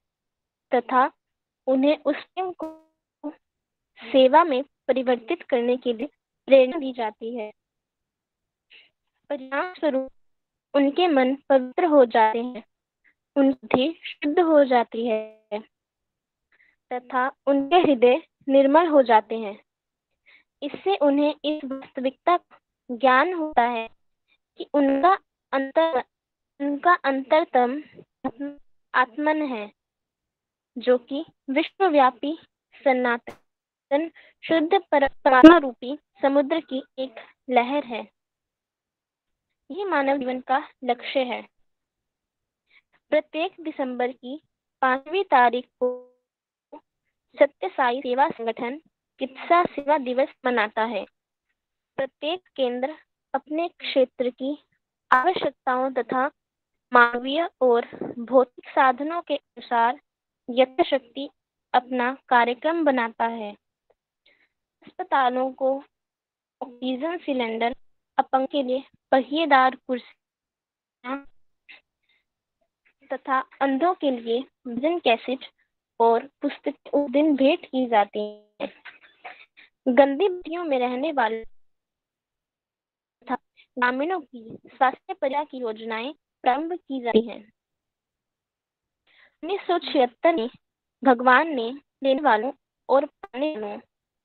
तथा उन्हें उस प्रेम को सेवा में परिवर्तित करने के लिए प्रेरणा दी जाती है। परिणाम स्वरूप उनके मन पवित्र हो जाते हैं, उनकी बुद्धि शुद्ध हो जाती है तथा उनके हृदय निर्मल हो जाते हैं। इससे उन्हें इस वास्तविकता का ज्ञान होता है कि उनका अंतरतम आत्मन है, जो कि विश्वव्यापी सनातन शुद्ध परमात्मा रूपी समुद्र की एक लहर है। ये मानव जीवन का लक्ष्य है। प्रत्येक दिसंबर की 5वीं तारीख को सत्य साई सेवा संगठन चिकित्सा सेवा दिवस मनाता है। प्रत्येक केंद्र अपने क्षेत्र की आवश्यकताओं तथा मानवीय और भौतिक साधनों के अनुसार यथाशक्ति अपना कार्यक्रम बनाता है। अस्पतालों को ऑक्सीजन सिलेंडर, अपंग के लिए पहिएदार कुर्सियां तथा अंधों के लिए भजन कैसेट और पुस्तक उस दिन भेंट की जाती हैं। गंदी बस्तियों में रहने वाले तथा ग्रामीणों की स्वास्थ्य परिवार की योजनाएं प्रारंभ की जाती हैं। 1976 में भगवान ने लेने वालों और पाने वालों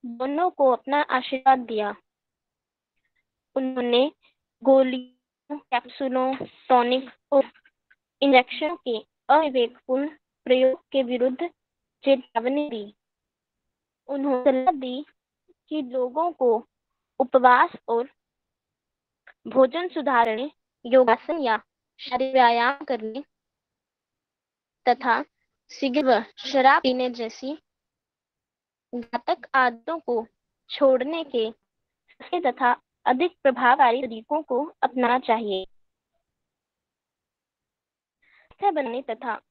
दोनों को अपना आशीर्वाद दिया। उन्होंने गोलियों, कैप्सूलों, टॉनिक और इंजेक्शन के अविवेकपूर्ण प्रयोग के विरुद्ध चेतावनी दी। उन्होंने सलाह दी कि लोगों को उपवास और भोजन सुधारने, योगासन या शारीरिक व्यायाम करने तथा सिगरेट व शराब पीने जैसी घातक आदतों को छोड़ने के सस्ते तथा अधिक प्रभावकारी तरीकों को अपनाना चाहिए। बनने तथा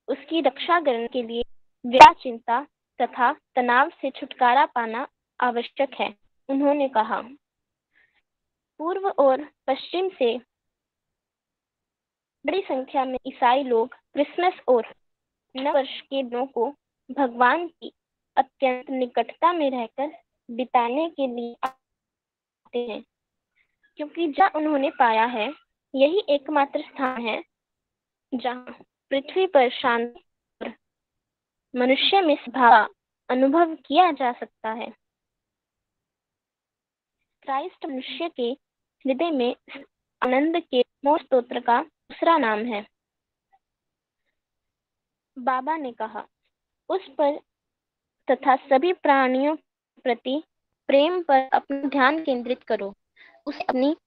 उसकी रक्षा करने के लिए व्या चिंता तथा तनाव से छुटकारा पाना आवश्यक है। उन्होंने कहा, पूर्व और पश्चिम से बड़ी संख्या में ईसाई लोग क्रिसमस और नव वर्ष के दिनों को भगवान की अत्यंत निकटता में रहकर बिताने के लिए आते हैं, क्योंकि जहाँ उन्होंने पाया है यही एकमात्र स्थान है जहाँ पृथ्वी पर शांति और मनुष्य में सद्भाव अनुभव किया जा सकता है। क्राइस्ट मनुष्य के हृदय में आनंद के मोह स्तोत्र का दूसरा नाम है। बाबा ने कहा, उस पर तथा सभी प्राणियों के प्रति प्रेम पर अपना ध्यान केंद्रित करो। उसे अपनी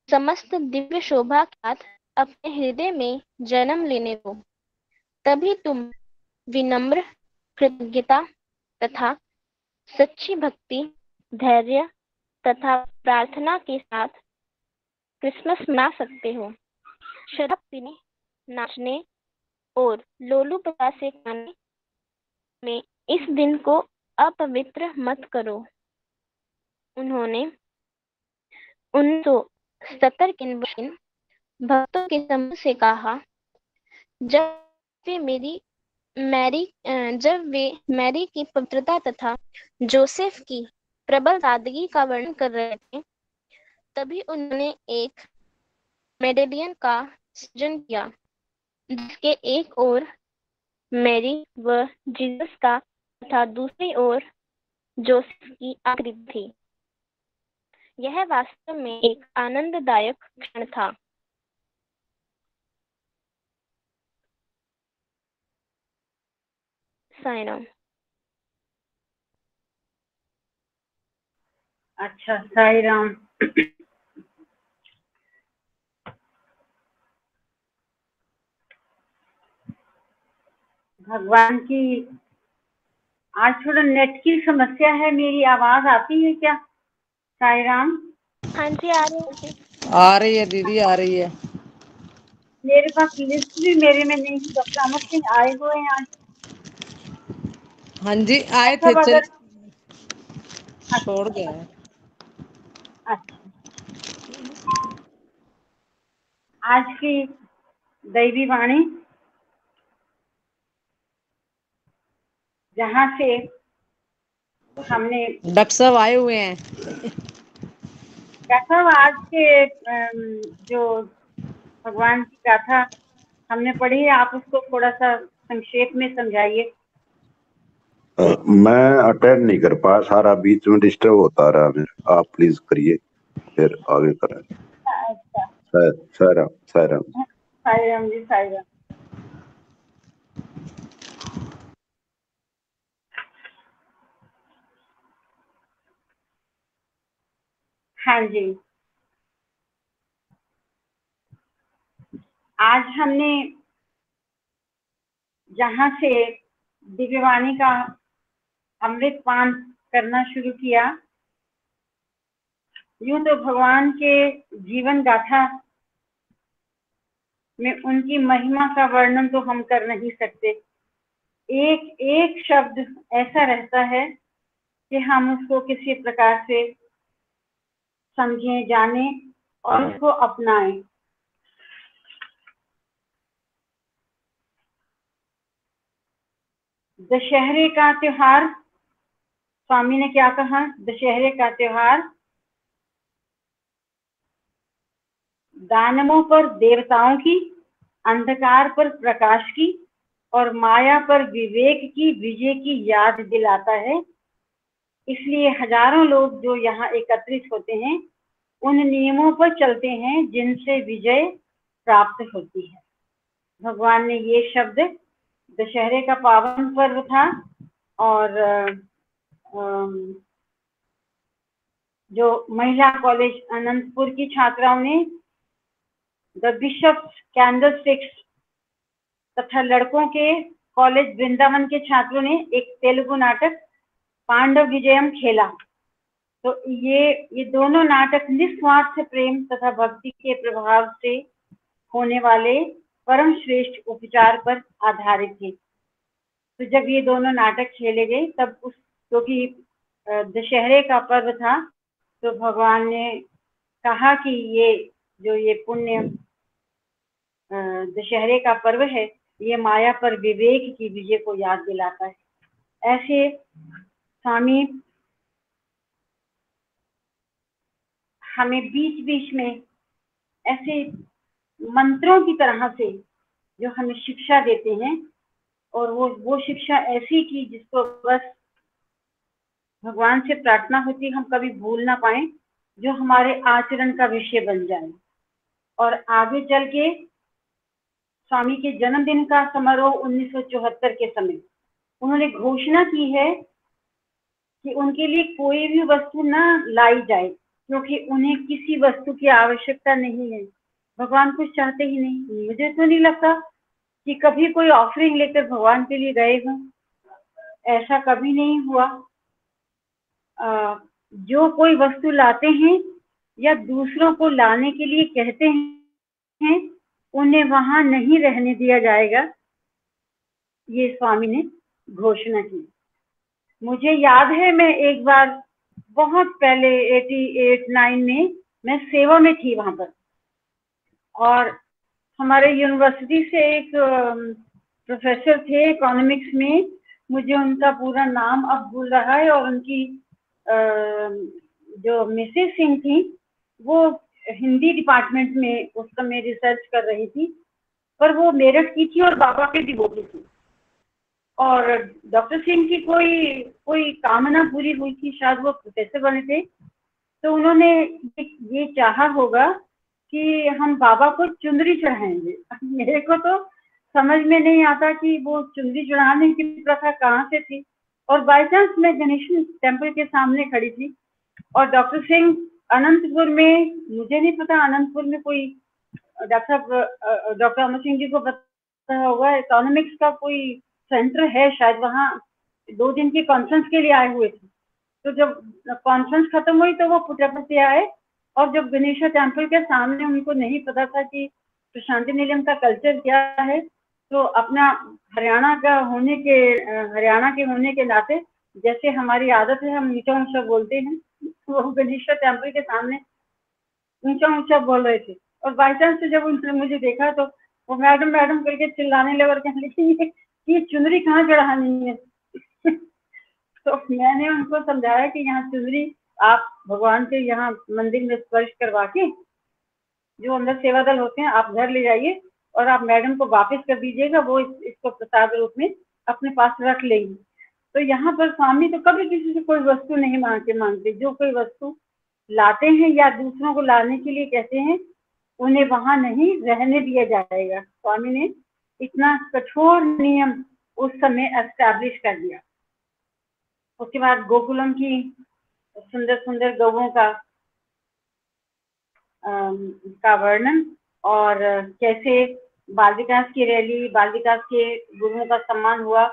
समस्त दिव्य शोभा के साथ अपने हृदय में जन्म लेने दो। तभी तुम विनम्र कृतज्ञता तथा सच्ची भक्ति, धैर्य तथा प्रार्थना के साथ क्रिसमस मना सकते हो। शराब पीने, नाचने और लोलुपता से खाने में इस दिन को अपवित्र मत करो। उन्होंने 1970 के भक्तों के समूह से कहा, जब वे मैरी की पवित्रता तथा जोसेफ की प्रबल सादगी का वर्णन कर रहे थे, तभी उन्होंने एक मेडेलियन का सृजन किया, जिसके एक ओर मैरी व जीसस का तथा दूसरी ओर जोसेफ की आकृति थी। यह वास्तव में एक आनंददायक क्षण था। साइराम। अच्छा, साई राम। भगवान की आज थोड़ा नेट की समस्या है। मेरी आवाज आती है क्या साई राम? हाँ जी, आ रही है जी। आ रही है दीदी, आ रही है। मेरे पास लिस्ट भी मेरे में नहीं। डॉक्टर अमर सिंह आए हुए हैं आज। हाँ जी, आए अच्छा, थे, चल अगर छोड़ गया है। अच्छा, आज की दैवी वाणी जहाँ से हमने डॉक्टर साहब आए हुए हैं। गाथा आज के जो भगवान की गाथा हमने पढ़ी है, आप उसको थोड़ा सा संक्षेप में समझाइए। मैं अटेंड नहीं कर पाया, सारा बीच में डिस्टर्ब होता रहा मेरा। आप प्लीज करिए, फिर आगे करें। अच्छा, सायराम सायराम। साई राम जी, साई राम। हाँ जी, आज हमने जहाँ से दिव्यवाणी का अमृत पान करना शुरू किया, यूं तो भगवान के जीवन गाथा में उनकी महिमा का वर्णन तो हम कर नहीं सकते। एक एक शब्द ऐसा रहता है कि हम उसको किसी प्रकार से समझें, जाने और उसको अपनाएं। दशहरे का त्योहार, स्वामी ने क्या कहा? दशहरे का त्योहार दानवों पर देवताओं की, अंधकार पर प्रकाश की और माया पर विवेक की विजय की याद दिलाता है। इसलिए हजारों लोग जो यहाँ एकत्रित होते हैं उन नियमों पर चलते हैं जिनसे विजय प्राप्त होती है। भगवान ने ये शब्द दशहरे का पावन पर्व था और जो महिला कॉलेज अनंतपुर की छात्राओं ने द बिशप्स कैंडलस्टिक्स तथा लड़कों के कॉलेज वृंदावन के छात्रों ने एक तेलुगु नाटक पांडव विजयम खेला। तो ये दोनों नाटक निस्वार्थ प्रेम तथा भक्ति के प्रभाव से होने वाले परम श्रेष्ठ उपचार पर आधारित थे। तो जब ये दोनों नाटक खेले गए तब उस क्योंकि दशहरे का पर्व था तो भगवान ने कहा कि ये पुण्य दशहरे का पर्व है, ये माया पर विवेक की विजय को याद दिलाता है। ऐसे स्वामी हमें बीच बीच में ऐसे मंत्रों की तरह से जो हमें शिक्षा देते हैं और वो शिक्षा ऐसी की जिसको बस भगवान से प्रार्थना होती हम कभी भूल ना पाए, जो हमारे आचरण का विषय बन जाए। और आगे चल के स्वामी के जन्मदिन का समारोह 1974 के समय उन्होंने घोषणा की है कि उनके लिए कोई भी वस्तु ना लाई जाए क्योंकि उन्हें किसी वस्तु की आवश्यकता नहीं है। भगवान कुछ चाहते ही नहीं। मुझे तो नहीं लगता कि कभी कोई ऑफरिंग लेकर भगवान के लिए गए हों, ऐसा कभी नहीं हुआ। जो कोई वस्तु लाते हैं या दूसरों को लाने के लिए कहते हैं उन्हें वहां नहीं रहने दिया जाएगा, ये स्वामी ने घोषणा की। मुझे याद है मैं एक बार बहुत पहले 88-9 में मैं सेवा में थी वहां पर और हमारे यूनिवर्सिटी से एक प्रोफेसर थे इकोनॉमिक्स में, मुझे उनका पूरा नाम अब भूल रहा है, और उनकी जो मिसेस सिंह थी वो हिंदी डिपार्टमेंट में उस समय रिसर्च कर रही थी, पर वो मेरठ की थी और बाबा के डिवोटी थी। और डॉक्टर सिंह की कोई कामना पूरी हुई थी, शायद वो प्रोफेसर बने थे। तो उन्होंने ये चाहा होगा कि हम बाबा को चुंदरी चढ़ाएंगे। मेरे को तो समझ में नहीं आता कि वो चुंदरी चढ़ाने की प्रथा कहाँ से थी। और बाई चांस मैं गणेश टेम्पल के सामने खड़ी थी और डॉक्टर सिंह अनंतपुर में, मुझे नहीं पता अनंतपुर में कोई डॉक्टर अमर सिंह जी को पता होगा, इकोनॉमिक्स का कोई सेंटर है शायद, वहाँ 2 दिन की कॉन्फ्रेंस के लिए आए हुए थे। तो जब कॉन्फ्रेंस खत्म हुई तो वो पुटपति आए, और जब गणेश टेम्पल के सामने, उनको नहीं पता था कि प्रशांति निलयम का कल्चर क्या है, तो अपना हरियाणा के होने के नाते, जैसे हमारी आदत है हम ऊंचा ऊंचा बोलते हैं, वो गणेश टेम्पल के सामने ऊंचा ऊंचा बोल रहे थे। और बाई चांस से जब उन्होंने मुझे देखा तो वो मैडम मैडम करके चिल्लाने लगे और कहने लगे ये चुनरी कहाँ चढ़ानी है। तो मैंने उनको समझाया कि यहाँ चुनरी आप भगवान के यहाँ मंदिर में स्पर्श करवा के, जो अंदर सेवा दल होते हैं, आप घर ले जाइए और आप मैडम को वापस कर दीजिएगा, वो इसको प्रसाद रूप में अपने पास रख लेंगी। तो यहाँ पर स्वामी तो कभी किसी से कोई वस्तु नहीं मांगते। जो कोई वस्तु लाते हैं या दूसरों को लाने के लिए कहते हैं, उन्हें वहां नहीं रहने दिया जाएगा। स्वामी ने इतना कठोर नियम उस समय एस्टैब्लिश कर दिया। उसके बाद गोकुलम की सुंदर सुंदर गौओं का वर्णन, और कैसे बाल विकास की रैली, बाल विकास के गुरुओं का सम्मान हुआ,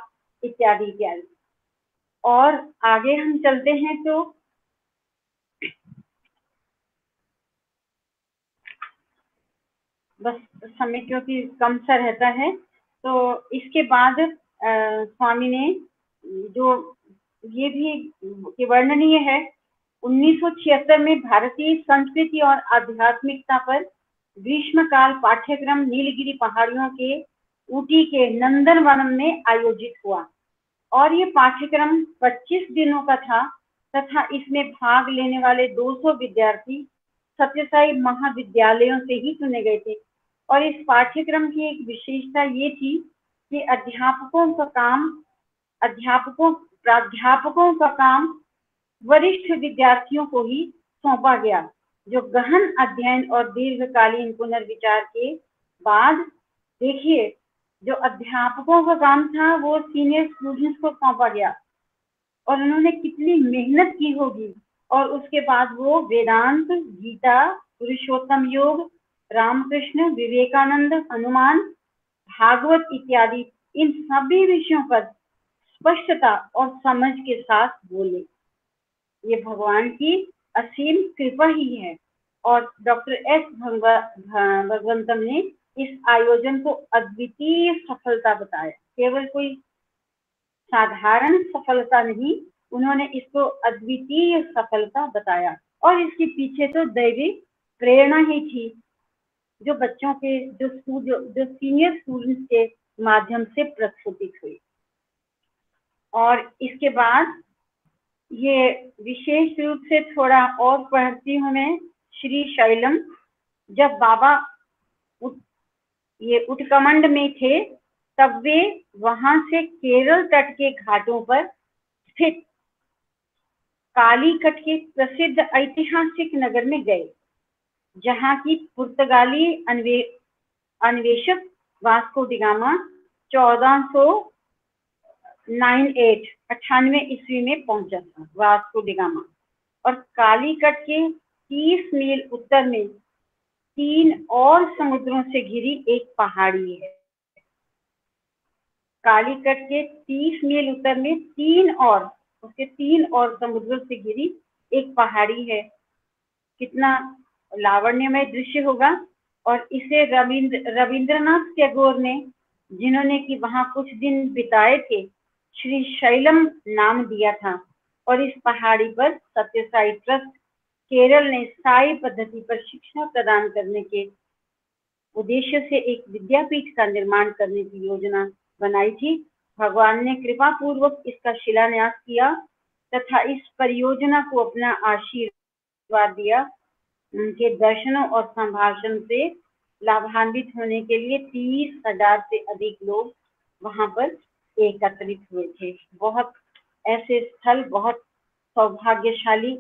इत्यादि इत्यादि। और आगे हम चलते हैं तो बस समय क्योंकि कम सा रहता है, तो इसके बाद स्वामी ने जो ये भी वर्णनीय है, 1976 में भारतीय संस्कृति और आध्यात्मिकता पर ग्रीष्मकाल पाठ्यक्रम नीलगिरी पहाड़ियों के ऊटी के नंदनवनम में आयोजित हुआ, और ये पाठ्यक्रम 25 दिनों का था तथा इसमें भाग लेने वाले 200 विद्यार्थी सत्यसाई महाविद्यालयों से ही चुने गए थे। और इस पाठ्यक्रम की एक विशेषता ये थी कि प्राध्यापकों का काम वरिष्ठ विद्यार्थियों को ही सौंपा गया, जो गहन अध्ययन और दीर्घकालीन पुनर्विचार के बाद, देखिए, जो अध्यापकों का काम था वो सीनियर स्टूडेंट्स को सौंपा गया, और उन्होंने कितनी मेहनत की होगी। और उसके बाद वो वेदांत, गीता, पुरुषोत्तम योग, रामकृष्ण, विवेकानंद, हनुमान, भागवत इत्यादि इन सभी विषयों पर स्पष्टता और समझ के साथ बोले। ये भगवान की असीम कृपा ही है। और डॉक्टर एस भगवंतम ने इस आयोजन को अद्वितीय सफलता बताया, केवल कोई साधारण सफलता नहीं, उन्होंने इसको अद्वितीय सफलता बताया। और इसके पीछे तो दैवी प्रेरणा ही थी, जो बच्चों के जो सीनियर स्टूडेंट्स के माध्यम से प्रस्फुटित हुई। और इसके बाद ये विशेष रूप से थोड़ा और पढ़ती हूँ मैं, श्री शैलम, जब बाबा ये उत्कमंड में थे तब वे वहां से केरल तट के घाटों पर स्थित कालीकट के प्रसिद्ध ऐतिहासिक नगर में गए, जहां की पुर्तगाली अन्वेषक वास्को डी गामा 1498 ईस्वी में पहुंचा था, वास्को डी गामा। और कालीकट के 30 मील उत्तर में 3 और समुद्रों से घिरी एक पहाड़ी है। कालीकट के 30 मील उत्तर में 3 और समुद्रों से घिरी एक पहाड़ी है। कितना लावण्यमय दृश्य होगा। और इसे रविंद्रनाथ टैगोर ने, जिन्होंने कि वहां कुछ दिन बिताए थे, श्री शैलम नाम दिया था। और इस पहाड़ी पर सत्यसाई ट्रस्ट केरल ने साई पद्धति पर शिक्षा प्रदान करने के उद्देश्य से एक विद्यापीठ का निर्माण करने की योजना बनाई थी। भगवान ने कृपा पूर्वक इसका शिलान्यास किया तथा इस परियोजना को अपना आशीर्वाद दिया। उनके दर्शनों और संभाषण से लाभान्वित होने के लिए 30,000 से अधिक लोग वहां पर एकत्रित हुए थे। बहुत ऐसे स्थल, बहुत सौभाग्यशाली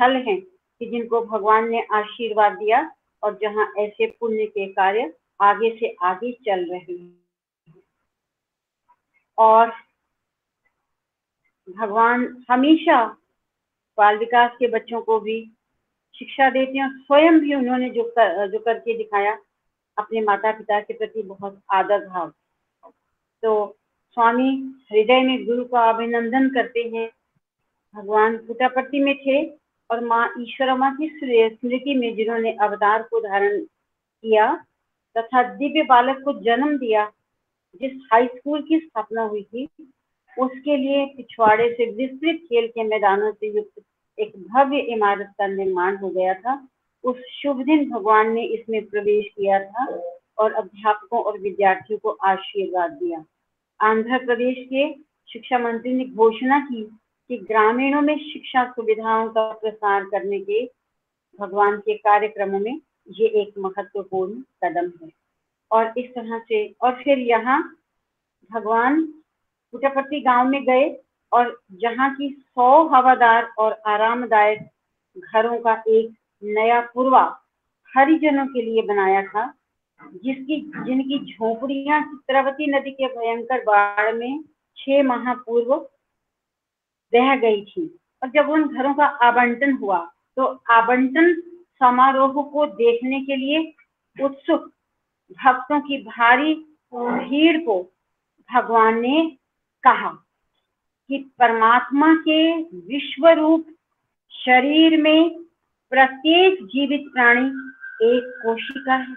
स्थल हैं कि जिनको भगवान ने आशीर्वाद दिया और जहां ऐसे पुण्य के कार्य आगे से आगे चल रहे हैं। और भगवान हमेशा बाल विकास के बच्चों को भी शिक्षा देते हैं। स्वयं भी उन्होंने जो करके दिखाया, अपने माता पिता के प्रति बहुत आदर भाव। तो स्वामी हृदय में गुरु का अभिनंदन करते हैं। भगवान पुट्टपर्ती में थे और माँ ईश्वरमा की स्मृति में जिन्होंने अवतार को धारण किया तथा दिव्य बालक को जन्म दिया, जिस हाई स्कूल की स्थापना हुई थी उसके लिए पिछवाड़े से विस्तृत खेल के मैदानों से युक्त एक भव्य इमारत का निर्माण हो गया था। उस शुभ दिन भगवान ने इसमें प्रवेश किया था और अध्यापकों और विद्यार्थियों को आशीर्वाद दिया। आंध्र प्रदेश के शिक्षा मंत्री ने घोषणा की कि ग्रामीणों में शिक्षा सुविधाओं का प्रसार करने के भगवान के कार्यक्रमों में ये एक महत्वपूर्ण कदम है। और इस तरह से और फिर यहाँ भगवान पुट्टपर्ती गांव में गए और जहाँ की 100 हवादार और आरामदायक घरों का एक नया पूर्वा हरिजनों के लिए बनाया था, जिनकी झोपड़ियां चित्रावती नदी के भयंकर बाढ़ में 6 माह पूर्व बह गई थी। और जब उन घरों का आवंटन हुआ तो आवंटन समारोह को देखने के लिए उत्सुक भक्तों की भारी भीड़ को भगवान ने कहा कि परमात्मा के विश्व रूप शरीर में प्रत्येक जीवित प्राणी एक कोशिका है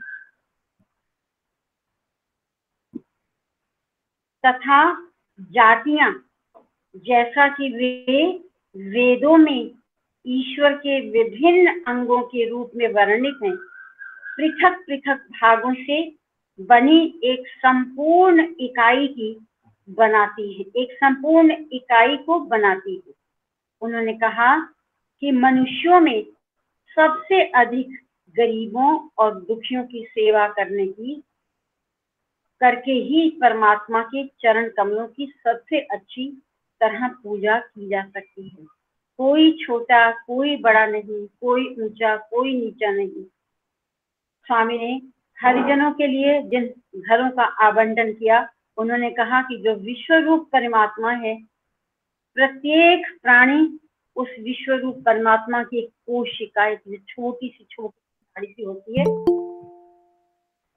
तथा जातियां जैसा कि वे वेदों में ईश्वर के विभिन्न अंगों के रूप में वर्णित हैं, पृथक पृथक भागों से बनी एक संपूर्ण इकाई की बनाती है, एक संपूर्ण इकाई को बनाती है। उन्होंने कहा कि मनुष्यों में सबसे अधिक गरीबों और दुखियों की सेवा करके ही परमात्मा के चरण कमलों की सबसे अच्छी तरह पूजा की जा सकती है। कोई छोटा कोई बड़ा नहीं, कोई ऊंचा कोई नीचा नहीं। स्वामी ने हरिजनों के लिए जिन घरों का आवंटन किया, उन्होंने कहा कि जो विश्व रूप परमात्मा है, प्रत्येक प्राणी उस विश्व रूप परमात्मा की एक कोशिका, एक छोटी सी होती है,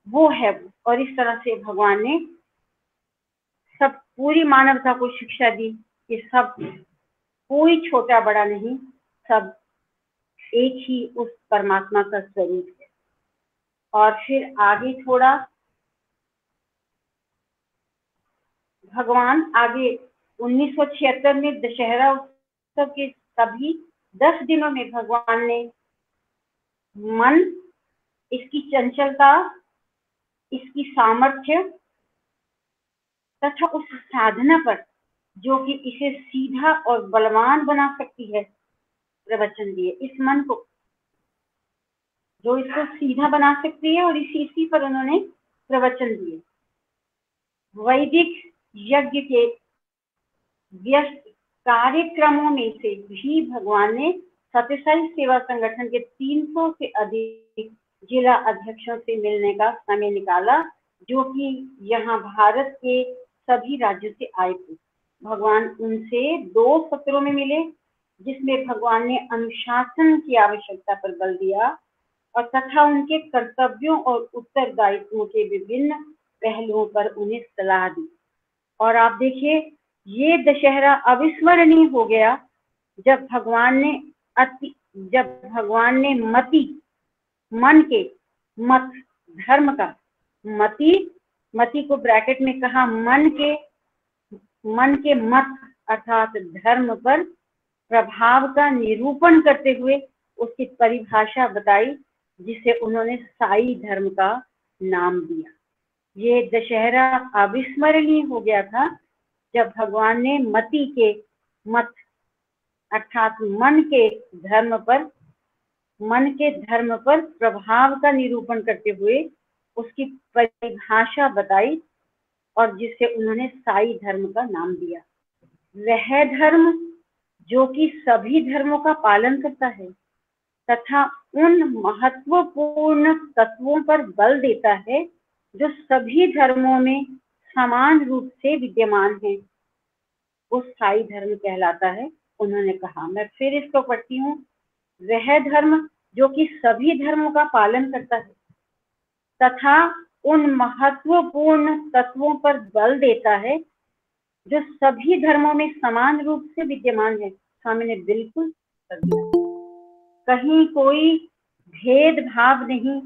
वो है। और इस तरह से भगवान ने सब पूरी मानवता को शिक्षा दी कि सब कोई छोटा बड़ा नहीं, सब एक ही उस परमात्मा का स्वरूप है। और फिर आगे थोड़ा भगवान आगे 1976 में दशहरा उत्सव के सभी 10 दिनों में भगवान ने मन, इसकी चंचलता, इसकी सामर्थ्य तथा उस साधना पर जो कि इसे सीधा और बलवान बना सकती है प्रवचन दिए। इस मन को जो इसको सीधा बना सकती है और इसी पर उन्होंने प्रवचन दिए। वैदिक यज्ञ के व्यस्त कार्यक्रमों में से भी भगवान ने सत्यसाई सेवा संगठन के 300 से अधिक जिला अध्यक्षों से मिलने का समय निकाला, जो कि यहाँ भारत के सभी राज्यों से आए थे। भगवान उनसे 2 सत्रों में मिले, जिसमें भगवान ने अनुशासन की आवश्यकता पर बल दिया और तथा उनके कर्तव्यों और उत्तरदायित्वों के विभिन्न पहलुओं पर उन्हें सलाह दी। और आप देखिए, ये दशहरा अविस्मरणीय हो गया जब भगवान ने मन के मत धर्म का मति को ब्रैकेट में कहा, मन के मत अर्थात धर्म पर प्रभाव का निरूपण करते हुए उसकी परिभाषा बताई, जिसे उन्होंने साई धर्म का नाम दिया। ये दशहरा अविस्मरणीय हो गया था जब भगवान ने मत अर्थात मन के धर्म पर प्रभाव का निरूपण करते हुए उसकी परिभाषा बताई और जिसे उन्होंने साई धर्म का नाम दिया। वह धर्म जो कि सभी धर्मों का पालन करता है तथा उन महत्वपूर्ण तत्वों पर बल देता है जो सभी धर्मों में समान रूप से विद्यमान है, वो स्थायी धर्म कहलाता है। उन्होंने कहा, मैं फिर इसको पढ़ती हूँ, वह धर्म जो कि सभी धर्मों का पालन करता है तथा उन महत्वपूर्ण तत्वों पर बल देता है जो सभी धर्मों में समान रूप से विद्यमान है। स्वामी ने बिल्कुल कर दिया, कहीं कोई भेदभाव नहीं,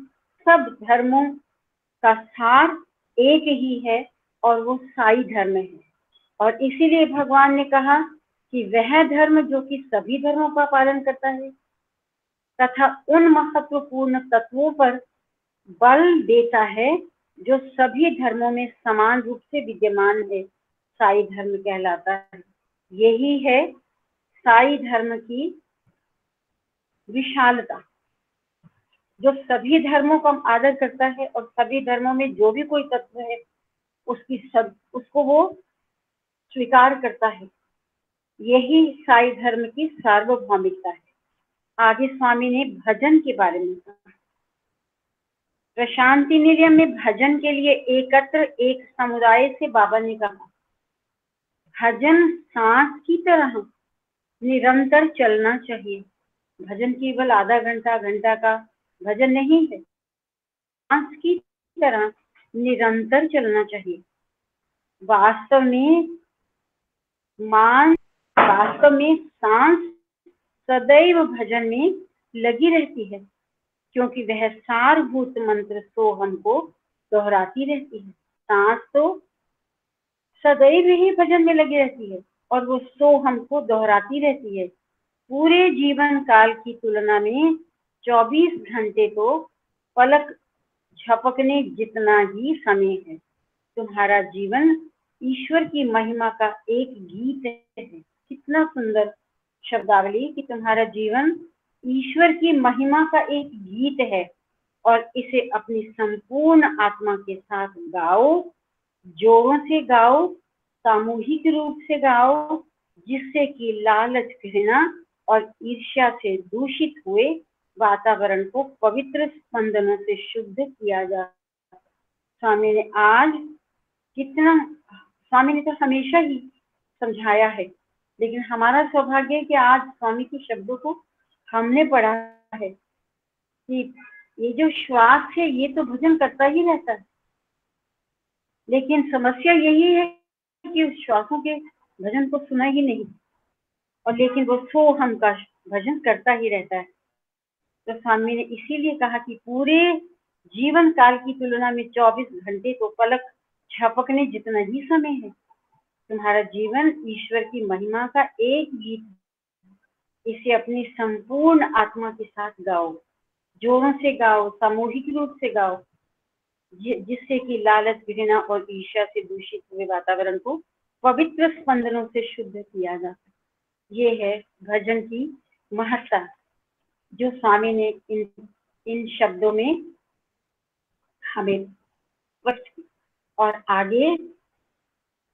सब धर्मों का सार एक ही है और वो साई धर्म है। और इसीलिए भगवान ने कहा कि वह धर्म जो कि सभी धर्मों का पालन करता है तथा उन महत्वपूर्ण तत्वों पर बल देता है जो सभी धर्मों में समान रूप से विद्यमान है, साई धर्म कहलाता है। यही है साई धर्म की विशालता, जो सभी धर्मों का आदर करता है और सभी धर्मों में जो भी कोई तत्व है उसको वो स्वीकार करता है। यही साई धर्म की सार्वभौमिकता है। आगे स्वामी ने भजन के बारे में कहा। प्रशांति निलयम में भजन के लिए एकत्र एक समुदाय से बाबा ने कहा, भजन सांस की तरह निरंतर चलना चाहिए। भजन केवल आधा घंटा घंटा का भजन नहीं है, सांस की तरह निरंतर चलना चाहिए। वास्तव में सांस सदैव भजन में लगी रहती है, क्योंकि वह सारभूत मंत्र सोहम को दोहराती रहती है। सांस तो सदैव ही भजन में लगी रहती है और वो सोहम को दोहराती रहती है। पूरे जीवन काल की तुलना में 24 घंटे तो पलक झपकने जितना ही समय है। तुम्हारा जीवन ईश्वर की महिमा का एक गीत है। कितना सुंदर शब्दावली कि तुम्हारा जीवन ईश्वर की महिमा का एक गीत है और इसे अपनी संपूर्ण आत्मा के साथ गाओ, जोरों से गाओ, सामूहिक रूप से गाओ, जिससे कि लालच, घृणा और ईर्ष्या से दूषित हुए वातावरण को पवित्र स्पंदनों से शुद्ध किया जा। स्वामी ने आज स्वामी ने तो हमेशा ही समझाया है, लेकिन हमारा सौभाग्य है कि आज स्वामी के शब्दों को हमने पढ़ा है कि ये जो श्वास है ये तो भजन करता ही रहता है, लेकिन समस्या यही है कि उस श्वासों के भजन को सुना ही नहीं, और लेकिन वो सोहम का भजन करता ही रहता है। तो स्वामी ने इसीलिए कहा कि पूरे जीवन काल की तुलना में 24 घंटे तो पलक झपकने जितना ही समय है। तुम्हारा जीवन ईश्वर की महिमा का एक गीत, इसे अपनी संपूर्ण आत्मा के साथ गाओ, जोरों से गाओ, सामूहिक रूप से गाओ, जिससे कि लालच, घृणा और ईर्ष्या से दूषित हुए वातावरण को पवित्र स्पंदनों से शुद्ध किया जा सके। ये है भजन की महत्ता जो स्वामी ने इन शब्दों में हमें स्पष्ट की। और आगे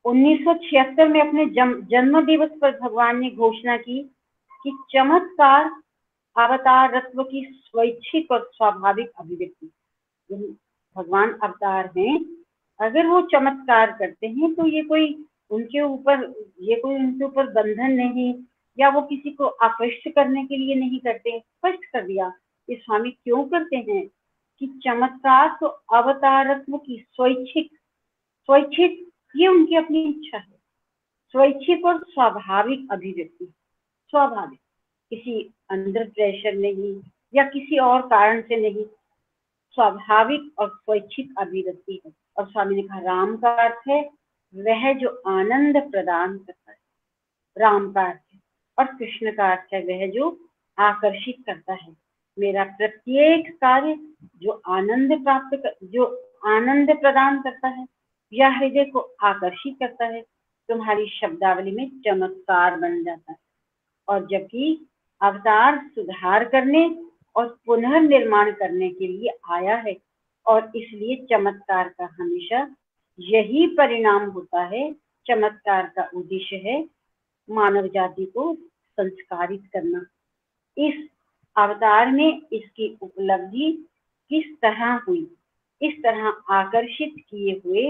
1976 में अपने जन्म दिवस पर भगवान ने घोषणा की कि चमत्कार अवतारत्व की स्वैच्छिक और स्वाभाविक अभिव्यक्ति। भगवान अवतार हैं, अगर वो चमत्कार करते हैं तो ये कोई उनके ऊपर बंधन नहीं, या वो किसी को आकृष्ट करने के लिए नहीं करते। स्पष्ट कर दिया कि स्वामी क्यों करते हैं कि चमत्कार तो अवतारत्व की स्वैच्छिक ये उनकी अपनी इच्छा है, स्वैच्छिक और स्वाभाविक अभिव्यक्ति। स्वाभाविक, किसी अंडर प्रेशर नहीं या किसी और कारण से नहीं, स्वाभाविक और स्वैच्छिक अभिव्यक्ति है। और स्वामी ने कहा राम का अर्थ है वह जो आनंद प्रदान करता है, राम का अर्थ है, और कृष्ण का अर्थ है वह जो आकर्षित करता है। मेरा प्रत्येक कार्य जो आनंद प्रदान करता है या हृदय को आकर्षित करता है, तुम्हारी शब्दावली में चमत्कार बन जाता है। और जबकि अवतार सुधार करने और पुनर्निर्माण करने के लिए आया है, और इसलिए चमत्कार का हमेशा यही परिणाम होता है। चमत्कार का उद्देश्य है मानव जाति को संस्कारित करना। इस अवतार में इसकी उपलब्धि किस तरह हुई, इस तरह आकर्षित किए हुए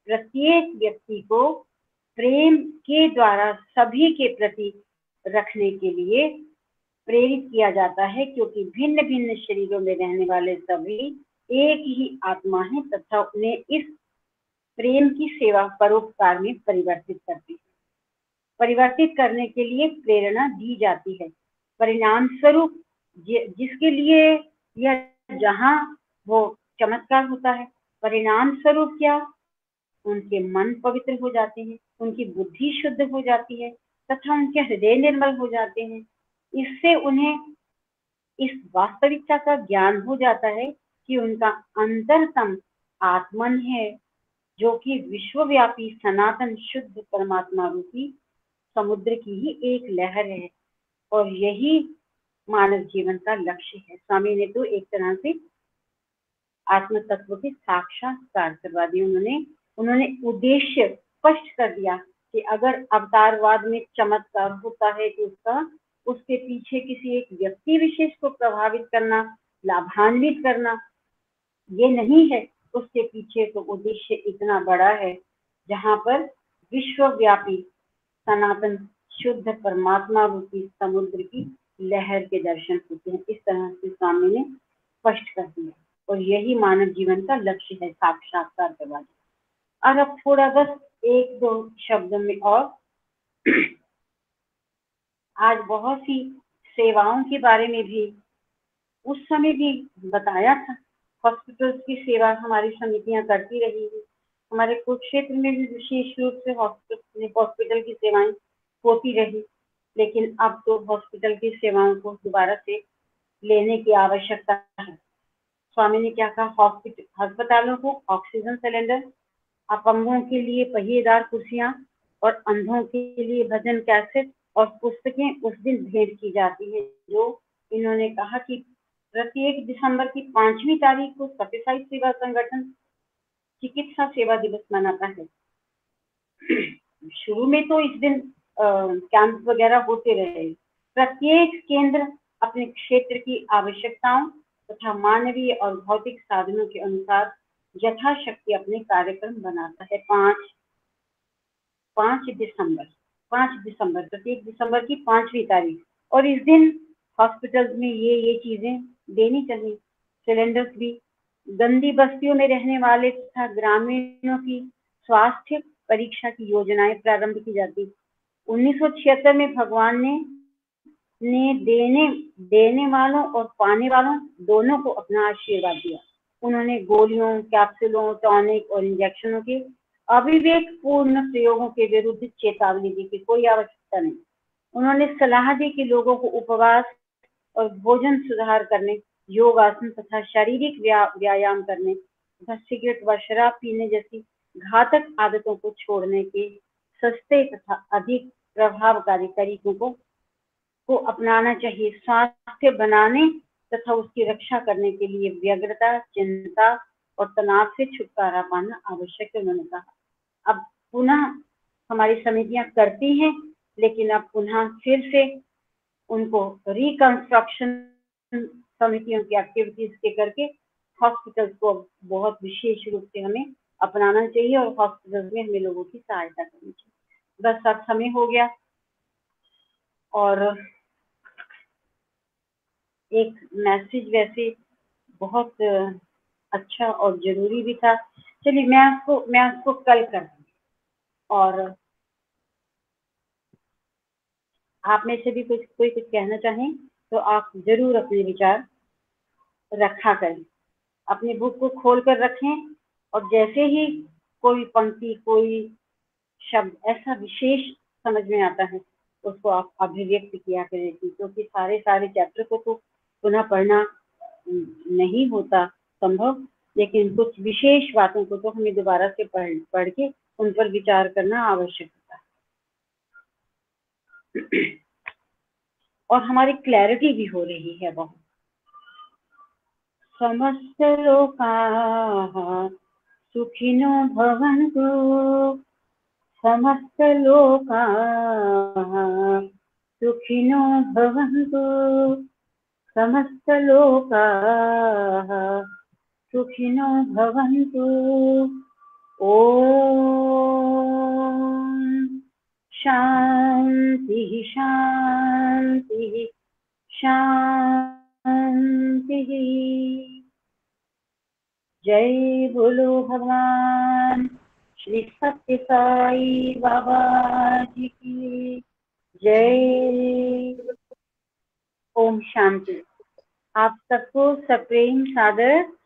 प्रत्येक व्यक्ति को प्रेम के द्वारा सभी के प्रति रखने के लिए प्रेरित किया जाता है, क्योंकि भिन्न भिन्न शरीरों में रहने वाले सभी एक ही आत्मा है तथा उन्हें इस प्रेम की सेवा परोपकार में परिवर्तित करती है। परिवर्तित करने के लिए प्रेरणा दी जाती है। परिणाम स्वरूप जिसके लिए यह जहां वो चमत्कार होता है, परिणाम स्वरूप क्या, उनके मन पवित्र हो जाते हैं, उनकी बुद्धि शुद्ध हो जाती है तथा उनके हृदय निर्मल हो जाते हैं। इससे उन्हें इस वास्तविकता का ज्ञान हो जाता है कि उनका अंतरतम आत्मन है, जो कि विश्वव्यापी सनातन शुद्ध परमात्मा रूपी समुद्र की ही एक लहर है, और यही मानव जीवन का लक्ष्य है। स्वामी ने तो एक तरह से आत्म तत्व के साक्षात्कार करवा दिए। उन्होंने उद्देश्य स्पष्ट कर दिया कि अगर अवतारवाद में चमत्कार होता है तो उसके पीछे किसी एक व्यक्ति विशेष को प्रभावित करना, लाभान्वित करना, ये नहीं है। उसके पीछे तो उद्देश्य इतना बड़ा है जहाँ पर विश्वव्यापी सनातन शुद्ध परमात्मा रूपी समुद्र की लहर के दर्शन होते हैं। इस तरह से स्वामी ने स्पष्ट कर दिया, और यही मानव जीवन का लक्ष्य है, साक्षात्कार करवा दिया। और अब थोड़ा बस एक दो शब्दों में और आज बहुत सी सेवाओं के बारे में भी उस समय भी बताया था। हॉस्पिटल्स की सेवा हमारी समितियां करती रही है। हमारे कुरुक्षेत्र में भी विशेष रूप से हॉस्पिटल की सेवाएं होती रही, लेकिन अब तो हॉस्पिटल की सेवाओं को दोबारा से लेने की आवश्यकता है। स्वामी ने क्या कहा, अस्पतालों को ऑक्सीजन सिलेंडर, अपंगों के लिए पहिएदार कुर्सियां और अंधों के लिए भजन कैसेट और पुस्तकें उस दिन भेंट की जाती है, जो इन्होंने कहा कि प्रत्येक दिसंबर की 5वीं तारीख को सत्यसाई सेवा संगठन चिकित्सा सेवा दिवस मनाता है। शुरू में तो इस दिन कैंप वगैरह होते रहे। प्रत्येक केंद्र अपने क्षेत्र की आवश्यकताओं तथा मानवीय और भौतिक साधनों के अनुसार यथाशक्ति अपने कार्यक्रम बनाता है। 5 दिसंबर प्रत्येक दिसंबर की 5वीं तारीख, और इस दिन हॉस्पिटल्स में ये चीजें देनी चाहिए। सिलेंडर्स भी गंदी बस्तियों में रहने वाले तथा ग्रामीणों की स्वास्थ्य परीक्षा की योजनाएं प्रारंभ की जाती। 1976 में भगवान ने देने वालों और पाने वालों दोनों को अपना आशीर्वाद दिया। उन्होंने गोलियों, कैप्सूलों, टॉनिक और इंजेक्शनों के अविवेकपूर्ण प्रयोगों के विरुद्ध चेतावनी दी कि कोई आवश्यकता नहीं। उन्होंने सलाह दी कि लोगों को उपवास और भोजन सुधार करने, योग आसन तथा शारीरिक व्यायाम करने तथा सिगरेट व शराब पीने जैसी घातक आदतों को छोड़ने के सस्ते तथा अधिक प्रभावकारी तरीकों को अपनाना चाहिए। स्वास्थ्य बनाने तथा उसकी रक्षा करने के लिए व्यग्रता, चिंता और तनाव से छुटकारा पाना आवश्यक है, उन्होंने कहा। अब पुनः हमारी समितियां करती हैं, लेकिन अब पुनः फिर से उनको रिकंस्ट्रक्शन समितियों की एक्टिविटीज के करके हॉस्पिटल्स को बहुत विशेष रूप से हमें अपनाना चाहिए और हॉस्पिटल्स में हमें लोगों की सहायता करनी चाहिए। बस अब समय हो गया, और एक मैसेज वैसे बहुत अच्छा और जरूरी भी था। चलिए मैं उसको कल कर दूंगी, और आप में से भी कोई कुछ कहना चाहें तो आप जरूर अपने विचार रखा करें। अपने बुक को खोल कर रखें, और जैसे ही कोई पंक्ति, कोई शब्द ऐसा विशेष समझ में आता है उसको आप अभिव्यक्त किया करें, क्योंकि सारे चैप्टर को तो पुनः पढ़ना नहीं होता संभव, लेकिन कुछ विशेष बातों को तो हमें दोबारा से पढ़ के उन पर विचार करना आवश्यक होता है। और हमारी क्लैरिटी भी हो रही है बहुत। समस्त लोकाः सुखिनो भवन्तु, समस्त लोकाः सुखिनो भवन्तु समस्तलोकाः सुखिनो भवन्तु। ॐ शान्तिः शान्तिः शान्तिः। जय बोलो भगवान श्री सत्य साई बाबा जी की जय। ओम शांति। आप सबको सप्रेम सादर